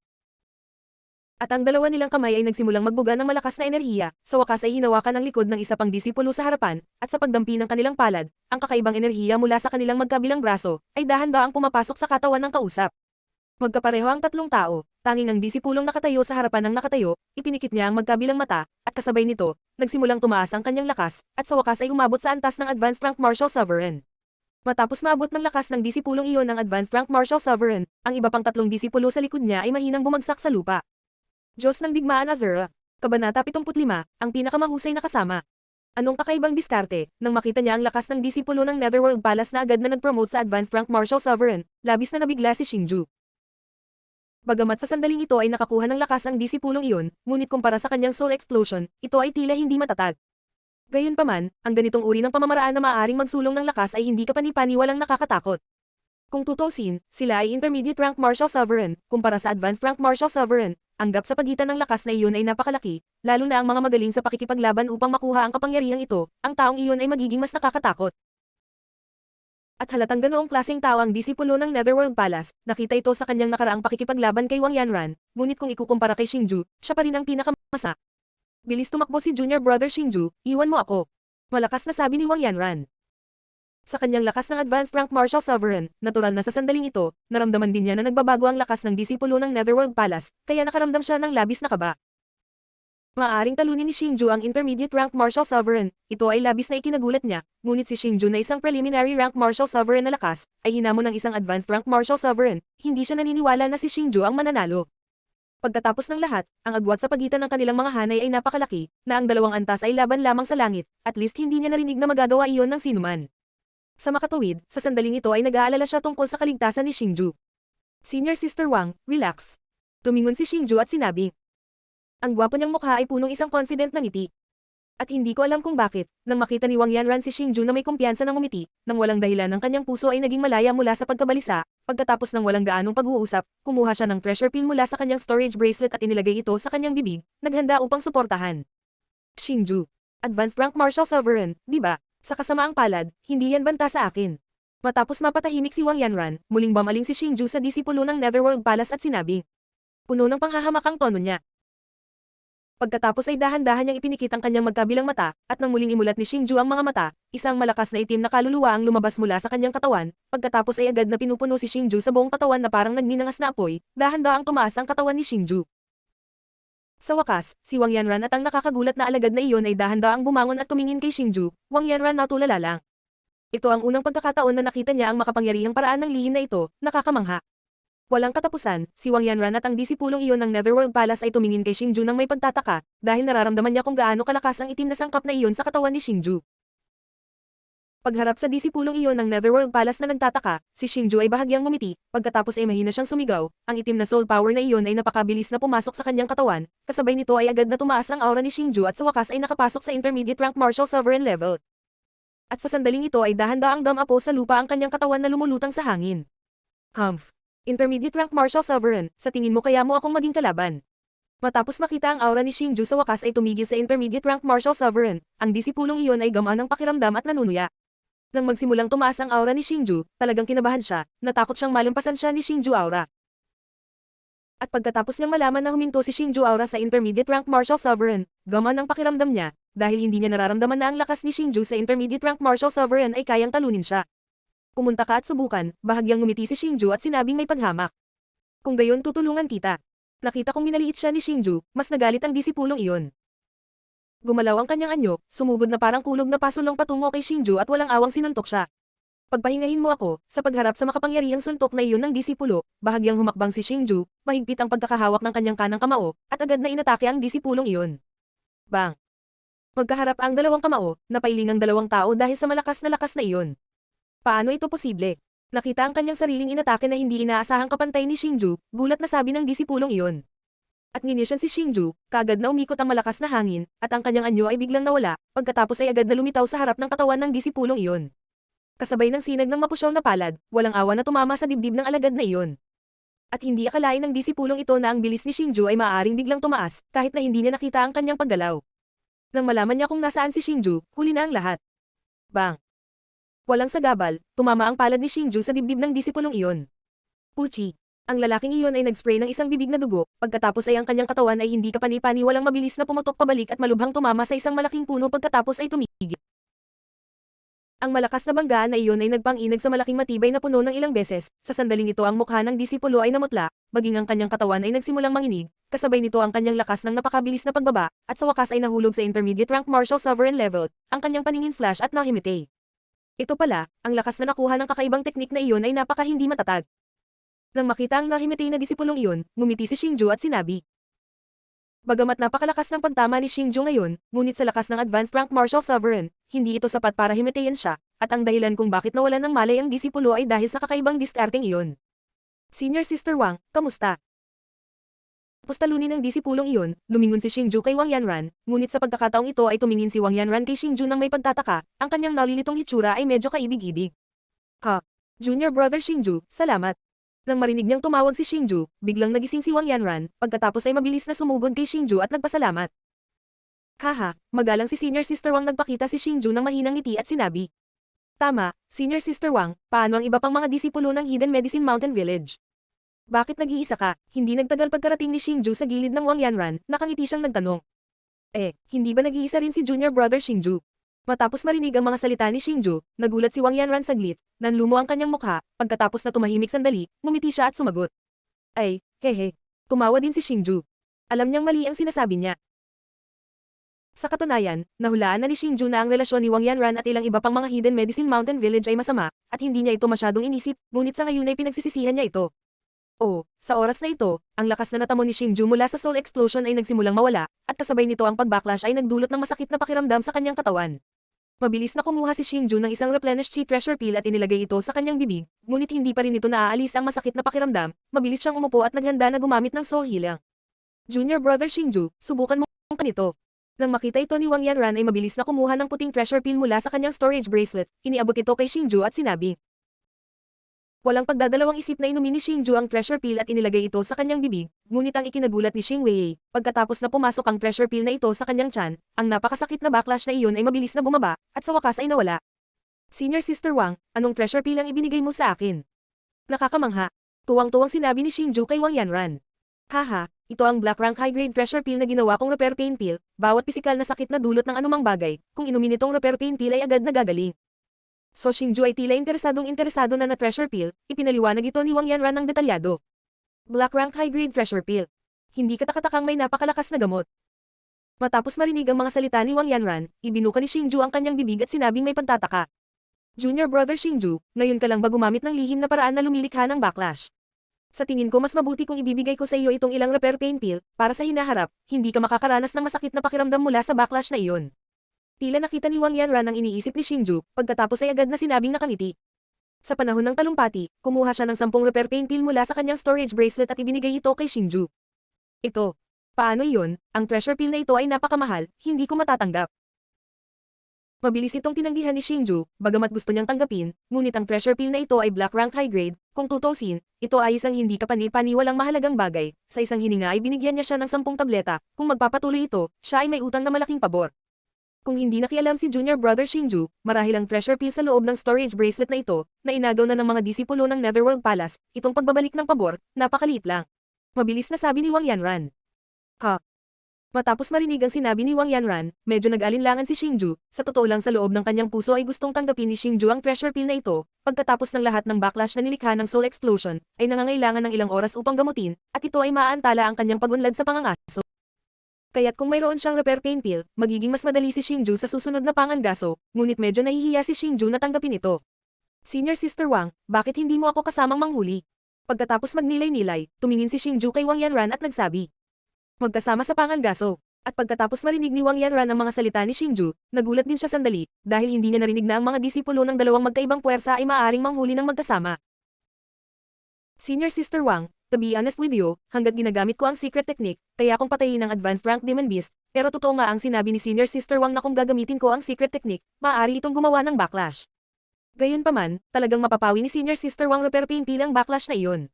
At ang dalawa nilang kamay ay nagsimulang magbuga ng malakas na enerhiya, sa wakas ay hinawakan ang likod ng isa pang disipulo sa harapan, at sa pagdampi ng kanilang palad, ang kakaibang enerhiya mula sa kanilang magkabilang braso, ay dahan-daang pumapasok sa katawan ng kausap. Magkapareho ang 3 tao, tanging ang disipulong nakatayo sa harapan ng nakatayo, ipinikit niya ang magkabilang mata, at kasabay nito, nagsimulang tumaas ang kanyang lakas, at sa wakas ay umabot sa antas ng Advanced Rank Martial Sovereign. Matapos maabot ng lakas ng disipulong iyon ng Advanced Rank Martial Sovereign, ang iba pang 3 disipulo sa likod niya ay mahinang bumagsak sa lupa. Diyos ng Digmaan Azura. Kabanata 75, ang pinakamahusay na kasama. Anong kakaibang diskarte, nang makita niya ang lakas ng disipulo ng Netherworld Palace na agad na nag-promote sa Advanced Rank Martial Sovereign, labis na nabigla si Xingju. Bagamat sa sandaling ito ay nakakuha ng lakas ang disipulong iyon, ngunit kumpara sa kanyang soul explosion, ito ay tila hindi matatag. Gayunpaman, ang ganitong uri ng pamamaraan na maaaring magsulong ng lakas ay hindi kapani-paniwalang nakakatakot. Kung tutusin, sila ay intermediate rank martial sovereign, kumpara sa advanced rank martial sovereign, ang gap sa pagitan ng lakas na iyon ay napakalaki, lalo na ang mga magaling sa pakikipaglaban upang makuha ang kapangyarihang ito, ang taong iyon ay magiging mas nakakatakot. At halatang ganoong klaseng tao ang disipulo ng Netherworld Palace, nakita ito sa kanyang nakaraang pakikipaglaban kay Wang Yanran, ngunit kung ikukumpara kay Xingju, siya pa rin ang pinakamasa. Bilis tumakbo si junior brother Xingju, iwan mo ako. Malakas na sabi ni Wang Yanran. Sa kanyang lakas ng advanced rank martial sovereign, natural na sa sandaling ito, naramdaman din niya na nagbabago ang lakas ng disipulo ng Netherworld Palace, kaya nakaramdam siya ng labis na kaba. Maaaring talunin ni Xingju ang intermediate rank martial sovereign. Ito ay labis na ikinagulat niya, ngunit si Xingju na isang preliminary rank martial sovereign na lakas, ay hinamon ng isang advanced rank martial sovereign. Hindi siya naniniwala na si Xingju ang mananalo. Pagkatapos ng lahat, ang agwat sa pagitan ng kanilang mga hanay ay napakalaki, na ang dalawang antas ay laban lamang sa langit, at least hindi niya narinig na magagawa iyon ng sinuman. Sa makatuwid, sa sandaling ito ay nag-aalala siya tungkol sa kaligtasan ni Xingju. Senior Sister Wang, relax. Tumingon si Xingju at sinabi. Ang gwapo niyang mukha ay punong isang confident na ngiti. At hindi ko alam kung bakit, nang makita ni Wang Yanran si Xingju na may kumpiyansa ng ngumiti, nang walang dahilan ng kanyang puso ay naging malaya mula sa pagkabalisa, pagkatapos ng walang gaanong pag-uusap, kumuha siya ng treasure pin mula sa kanyang storage bracelet at inilagay ito sa kanyang bibig, naghanda upang suportahan. Xingju, advanced rank martial sovereign, di ba? Sa kasamaang palad, hindi yan banta sa akin. Matapos mapatahimik si Wang Yanran, muling bumaling si Xingju sa disipulo ng Netherworld Palace at sinabi. Puno ng panghahamak ang tono niya. Pagkatapos ay dahan-dahan niyang ipinikit ang kanyang magkabilang mata, at nang muling imulat ni Xingju ang mga mata, isang malakas na itim na kaluluwa ang lumabas mula sa kanyang katawan, pagkatapos ay agad na pinupuno si Xingju sa buong katawan na parang nagninangas na apoy, dahan-daang tumaas ang katawan ni Xingju. Sa wakas, si Wang Yanran at ang nakakagulat na alagad na iyon ay dahan-daang bumangon at tumingin kay Xingju. Wang Yanran natulala lang. Ito ang unang pagkakataon na nakita niya ang makapangyarihang paraan ng lihim na ito, nakakamangha. Walang katapusan, si Wang Yanran at ang disipulong iyon ng Netherworld Palace ay tumingin kay Xingju nang may pagtataka, dahil nararamdaman niya kung gaano kalakas ang itim na sangkap na iyon sa katawan ni Xingju. Pagharap sa disipulong iyon ng Netherworld Palace na nagtataka, si Xingju ay bahagyang ngumiti, pagkatapos ay mahina siyang sumigaw, ang itim na soul power na iyon ay napakabilis na pumasok sa kanyang katawan, kasabay nito ay agad na tumaas ang aura ni Xingju at sa wakas ay nakapasok sa intermediate rank martial sovereign level. At sa sandaling ito ay dahan-daang damapo sa lupa ang kanyang katawan na lumulutang sa hangin. Humph. Intermediate rank martial sovereign, sa tingin mo kaya mo akong maging kalaban? Matapos makita ang aura ni Xingju sa wakas ay tumigil sa intermediate rank martial sovereign, ang disipulong iyon ay gamaan ng pakiramdam at nanunuya. Nang magsimulang tumaas ang aura ni Xingju, talagang kinabahan siya, natakot siyang malampasan siya ni Xingju aura. At pagkatapos niyang malaman na huminto si Xingju aura sa intermediate rank martial sovereign, gamaan ang pakiramdam niya, dahil hindi niya nararamdaman na ang lakas ni Xingju sa intermediate rank martial sovereign ay kayang talunin siya. Pumunta ka at subukan, bahagyang ngumiti si Xingju at sinabing may paghamak. Kung gayon tutulungan kita. Nakita kong minaliit siya ni Xingju, mas nagalit ang disipulong iyon. Gumalaw ang kanyang anyo, sumugod na parang kulog na pasulong patungo kay Xingju at walang awang sinuntok siya. Pagpahingahin mo ako, sa pagharap sa makapangyarihang suntok na iyon ng disipulo, bahagyang humakbang si Xingju, mahigpit ang pagkakahawak ng kanyang kanang kamao, at agad na inatake ang disipulong iyon. Bang! Magkaharap ang dalawang kamao, napailing ang dalawang tao dahil sa malakas na iyon. Paano ito posible? Nakita ang kanyang sariling inatake na hindi inaasahang kapantay ni Xingju, gulat na sabi ng disipulong iyon. At nginisyan si Xingju, kaagad na umikot ang malakas na hangin, at ang kanyang anyo ay biglang nawala, pagkatapos ay agad na lumitaw sa harap ng katawan ng disipulong iyon. Kasabay ng sinag ng mapusyaw na palad, walang awa na tumama sa dibdib ng alagad na iyon. At hindi akalain ng disipulong ito na ang bilis ni Xingju ay maaaring biglang tumaas, kahit na hindi niya nakita ang kanyang paggalaw. Nang malaman niya kung nasaan si Xingju, huli na ang lahat. Bang! Walang sagabal, tumama ang palad ni Xingju sa dibdib ng disipulong iyon. Puchi! Ang lalaking iyon ay nagspray ng isang bibig na dugo, pagkatapos ay ang kanyang katawan ay hindi kapani-pani walang mabilis na pumutok pabalik at malubhang tumama sa isang malaking puno pagkatapos ay tumigil. Ang malakas na banggaan na iyon ay nagpang-inag sa malaking matibay na puno ng ilang beses, sa sandaling ito ang mukha ng disipulo ay namutla, maging ang kanyang katawan ay nagsimulang manginig, kasabay nito ang kanyang lakas ng napakabilis na pagbaba, at sa wakas ay nahulog sa intermediate rank martial sovereign level, ang kanyang paningin flash at nahimite. Ito pala, ang lakas na nakuha ng kakaibang teknik na iyon ay napaka hindi matatag. Nang makita ang nahimite na disipulong iyon, ngumiti si Xingju at sinabi. Bagamat napakalakas ng pagtama ni Xingju ngayon, ngunit sa lakas ng advanced rank martial sovereign, hindi ito sapat para himitayin siya, at ang dahilan kung bakit nawalan ng malay ang disipulo ay dahil sa kakaibang diskarteng iyon. Senior Sister Wang, kamusta? Tapos talunin ng disipulong iyon, lumingon si Xingju kay Wang Yanran, ngunit sa pagkakataong ito ay tumingin si Wang Yanran kay Xingju nang may pagtataka, ang kanyang nalilitong hitsura ay medyo kaibig-ibig. Ha? Junior brother Xingju, salamat. Nang marinig niyang tumawag si Xingju, biglang nagising si Wang Yanran, pagkatapos ay mabilis na sumugod kay Xingju at nagpasalamat. Haha, magalang si Senior Sister Wang nagpakita si Xingju ng mahinang ngiti at sinabi. Tama, Senior Sister Wang, paano ang iba pang mga disipulo ng Hidden Medicine Mountain Village? Bakit nag-iisa ka? Hindi nagtagal pagkarating ni Xingju sa gilid ng Wang Yanran, nakangiti siyang nagtanong. Hindi ba nag-iisa rin si Junior Brother Xingju? Matapos marinig ang mga salita ni Xingju, nagulat si Wang Yanran saglit, nanlumo ang kanyang mukha, pagkatapos na tumahimik sandali, ngumiti siya at sumagot. Ay, hehe. Tumawa din si Xingju. Alam niyang mali ang sinasabi niya. Sa katunayan, nahulaan na ni Xingju na ang relasyon ni Wang Yanran at ilang iba pang mga Hidden Medicine Mountain Village ay masama, at hindi niya ito masyadong inisip, ngunit sa ngayon ay pinagsisisihan niya ito. Sa oras na ito, ang lakas na natamo ni Xingju mula sa Soul Explosion ay nagsimulang mawala, at kasabay nito ang pag-backlash ay nagdulot ng masakit na pakiramdam sa kanyang katawan. Mabilis na kumuha si Xingju ng isang Replenish Chi Treasure Pill at inilagay ito sa kanyang bibig, ngunit hindi pa rin ito naaalis ang masakit na pakiramdam, mabilis siyang umupo at naghanda na gumamit ng Soul Healing. Junior Brother Xingju, subukan mo kanito. Nang makita ito ni Wang Yanran ay mabilis na kumuha ng puting treasure pill mula sa kanyang storage bracelet, iniabot ito kay Xingju at sinabi. Walang pagdadalawang isip na inumin ni Xingju ang treasure pill at inilagay ito sa kanyang bibig, ngunit ang ikinagulat ni Xing Wei, pagkatapos na pumasok ang treasure pill na ito sa kanyang tiyan, ang napakasakit na backlash na iyon ay mabilis na bumaba, at sa wakas ay nawala. Senior Sister Wang, anong treasure pill ang ibinigay mo sa akin? Nakakamangha. Tuwang-tuwang sinabi ni Xingju kay Wang Yanran. Haha, ito ang Black Rank High Grade Treasure Pill na ginawa kong Repair Pain Pill, bawat pisikal na sakit na dulot ng anumang bagay, kung inumin itong Repair Pain Pill ay agad nagagaling. So Xingju ay tila interesado na Treasure Pill, ipinaliwanag ito ni Wang Yanran ng detalyado. Black Rank High Grade Treasure Pill. Hindi katakatakang may napakalakas na gamot. Matapos marinig ang mga salita ni Wang Yanran, ibinuka ni Xingju ang kanyang bibig at sinabing may pagtataka. Junior Brother Xingju, ngayon ka lang ba gumamit ng lihim na paraan na lumilikha ng backlash? Sa tingin ko mas mabuti kung ibibigay ko sa iyo itong ilang Repair Pain Pill, para sa hinaharap, hindi ka makakaranas ng masakit na pakiramdam mula sa backlash na iyon. Tila nakita ni Wang Yanran ang iniisip ni Xingju, pagkatapos ay agad na sinabing nakangiti. Sa panahon ng talumpati, kumuha siya ng 10 Repair Pain Pill mula sa kanyang storage bracelet at ibinigay ito kay Xingju. Ito. Paano iyon? Ang treasure pill na ito ay napakamahal, hindi ko matatanggap. Mabilis itong tinanggihan ni Xingju, bagamat gusto niyang tanggapin, ngunit ang treasure pill na ito ay Black Rank High Grade, kung tutusin, ito ay isang hindi kapani-paniwalang mahalagang bagay, sa isang hininga ay binigyan niya siya ng 10 tableta, kung magpapatuloy ito, siya ay may utang na malaking pabor. Kung hindi nakialam si Junior Brother Xingju, marahil ang treasure pill sa loob ng storage bracelet na ito, na inagaw na ng mga disipulo ng Netherworld Palace, itong pagbabalik ng pabor, napakaliit lang. Mabilis na sabi ni Wang Yanran. Matapos marinig ang sinabi ni Wang Yanran, medyo nag-alinlangan si Xingju, sa totoo lang sa loob ng kanyang puso ay gustong tanggapin ni Xingju ang treasure pill na ito, pagkatapos ng lahat ng backlash na nilikha ng Soul Explosion, ay nangangailangan ng ilang oras upang gamutin, at ito ay maaantala ang kanyang pagunlad sa pangangaso. Kaya't kung mayroon siyang Repair Pain Pill, magiging mas madali si Xingju sa susunod na pangangaso, ngunit medyo nahihiya si Xingju na tanggapin ito. Senior Sister Wang, bakit hindi mo ako kasamang manghuli? Pagkatapos magnilay-nilay, tumingin si Xingju kay Wang Yanran at nagsabi. Magkasama sa pangangaso. At pagkatapos marinig ni Wang Yanran ang mga salita ni Xingju, nagulat din siya sandali, dahil hindi niya narinig na ang mga disipulo ng dalawang magkaibang puwersa ay maaaring manghuli ng magkasama. Senior Sister Wang, to be honest with you, hanggat ginagamit ko ang secret technique, kaya akong patayin ng advanced rank demon beast, pero totoo nga ang sinabi ni Senior Sister Wang na kung gagamitin ko ang secret technique, maaari itong gumawa ng backlash. Gayunpaman, talagang mapapawi ni Senior Sister Wang Repair Pain Pill ang backlash na iyon.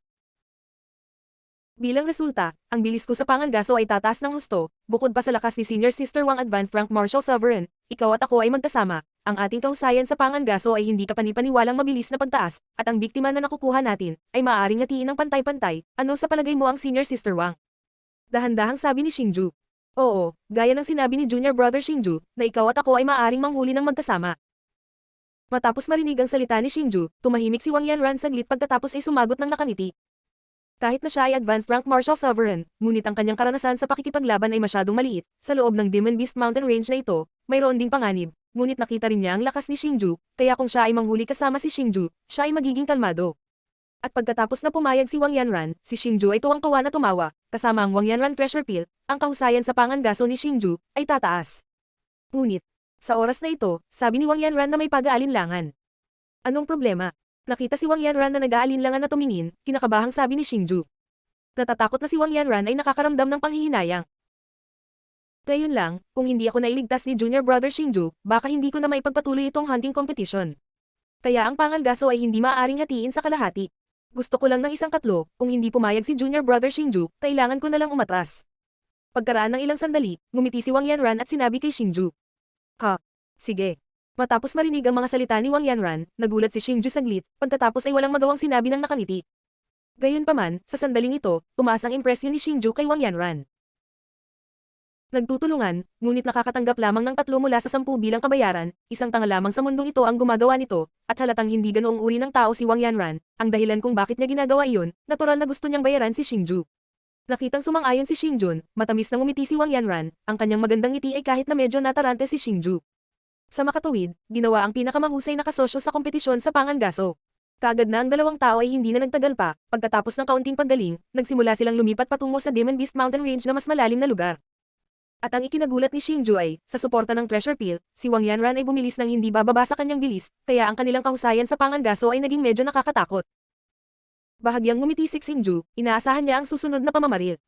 Bilang resulta, ang bilis ko sa pangangaso ay tataas ng husto, bukod pa sa lakas ni Senior Sister Wang Advanced Rank Martial Sovereign, ikaw at ako ay magkasama, ang ating kahusayan sa pangangaso ay hindi kapanipaniwalang mabilis na pagtaas, at ang biktima na nakukuha natin, ay maaaring hatiin ng pantay-pantay, ano sa palagay mo ang Senior Sister Wang? Dahan-dahang sabi ni Xingju. Oo, gaya ng sinabi ni Junior Brother Xingju, na ikaw at ako ay maaaring manghuli ng magkasama. Matapos marinig ang salita ni Xingju, tumahimik si Wang Yanran saglit pagkatapos ay sumagot ng nakangiti. Kahit na siya ay advanced rank martial sovereign, ngunit ang kanyang karanasan sa pakikipaglaban ay masyadong maliit, sa loob ng Demon Beast Mountain Range na ito, mayroon ding panganib, ngunit nakita rin niya ang lakas ni Xingju, kaya kung siya ay manghuli kasama si Xingju, siya ay magiging kalmado. At pagkatapos na pumayag si Wang Yanran, si Xingju ay tuwang-tuwa na tumawa, kasama ang Wang Yanran Treasure Pill, ang kahusayan sa pangangaso ni Xingju, ay tataas. Ngunit, sa oras na ito, sabi ni Wang Yanran na may pag-aalinlangan. Anong problema? Nakita si Wang Yanran na nag-aalinlangan na tumingin, kinakabahang sabi ni Xingju. Natatakot na si Wang Yanran ay nakakaramdam ng panghihinayang. Gayon lang, kung hindi ako nailigtas ni Junior Brother Xingju, baka hindi ko na maipagpatuloy itong hunting competition. Kaya ang pangangaso ay hindi maaaring hatiin sa kalahati. Gusto ko lang ng isang katlo, kung hindi pumayag si Junior Brother Xingju, kailangan ko na lang umatras. Pagkaraan ng ilang sandali, ngumiti si Wang Yanran at sinabi kay Xingju. Sige. Matapos marinig ang mga salita ni Wang Yanran, nagulat si Xingju saglit, pagkatapos ay walang magawang sinabi ng nakangiti. Gayunpaman, sa sandaling ito, tumaas ang impresyon ni Xingju kay Wang Yanran. Nagtutulungan, ngunit nakakatanggap lamang ng 3 mula sa 10 bilang kabayaran, isang tanga lamang sa mundong ito ang gumagawa nito, at halatang hindi ganoong uri ng tao si Wang Yanran, ang dahilan kung bakit niya ginagawa iyon, natural na gusto niyang bayaran si Xingju. Nakitang sumang-ayon si Xingjun, matamis na ngumiti si Wang Yanran, ang kanyang magandang ngiti ay kahit na medyo natarante si Xingju. Sa makatuwid, ginawa ang pinakamahusay na kasosyo sa kompetisyon sa Pangangaso. Kaagad na ang dalawang tao ay hindi na nagtagal pa, pagkatapos ng kaunting paggaling, nagsimula silang lumipat patungo sa Demon Beast Mountain Range na mas malalim na lugar. At ang ikinagulat ni Xingju ay, sa suporta ng Treasure Peel, si Wang Yanran ay bumilis ng hindi bababa sa kanyang bilis, kaya ang kanilang kahusayan sa Pangangaso ay naging medyo nakakatakot. Bahagyang ngumiti si Xingju, inaasahan niya ang susunod na pamamaril.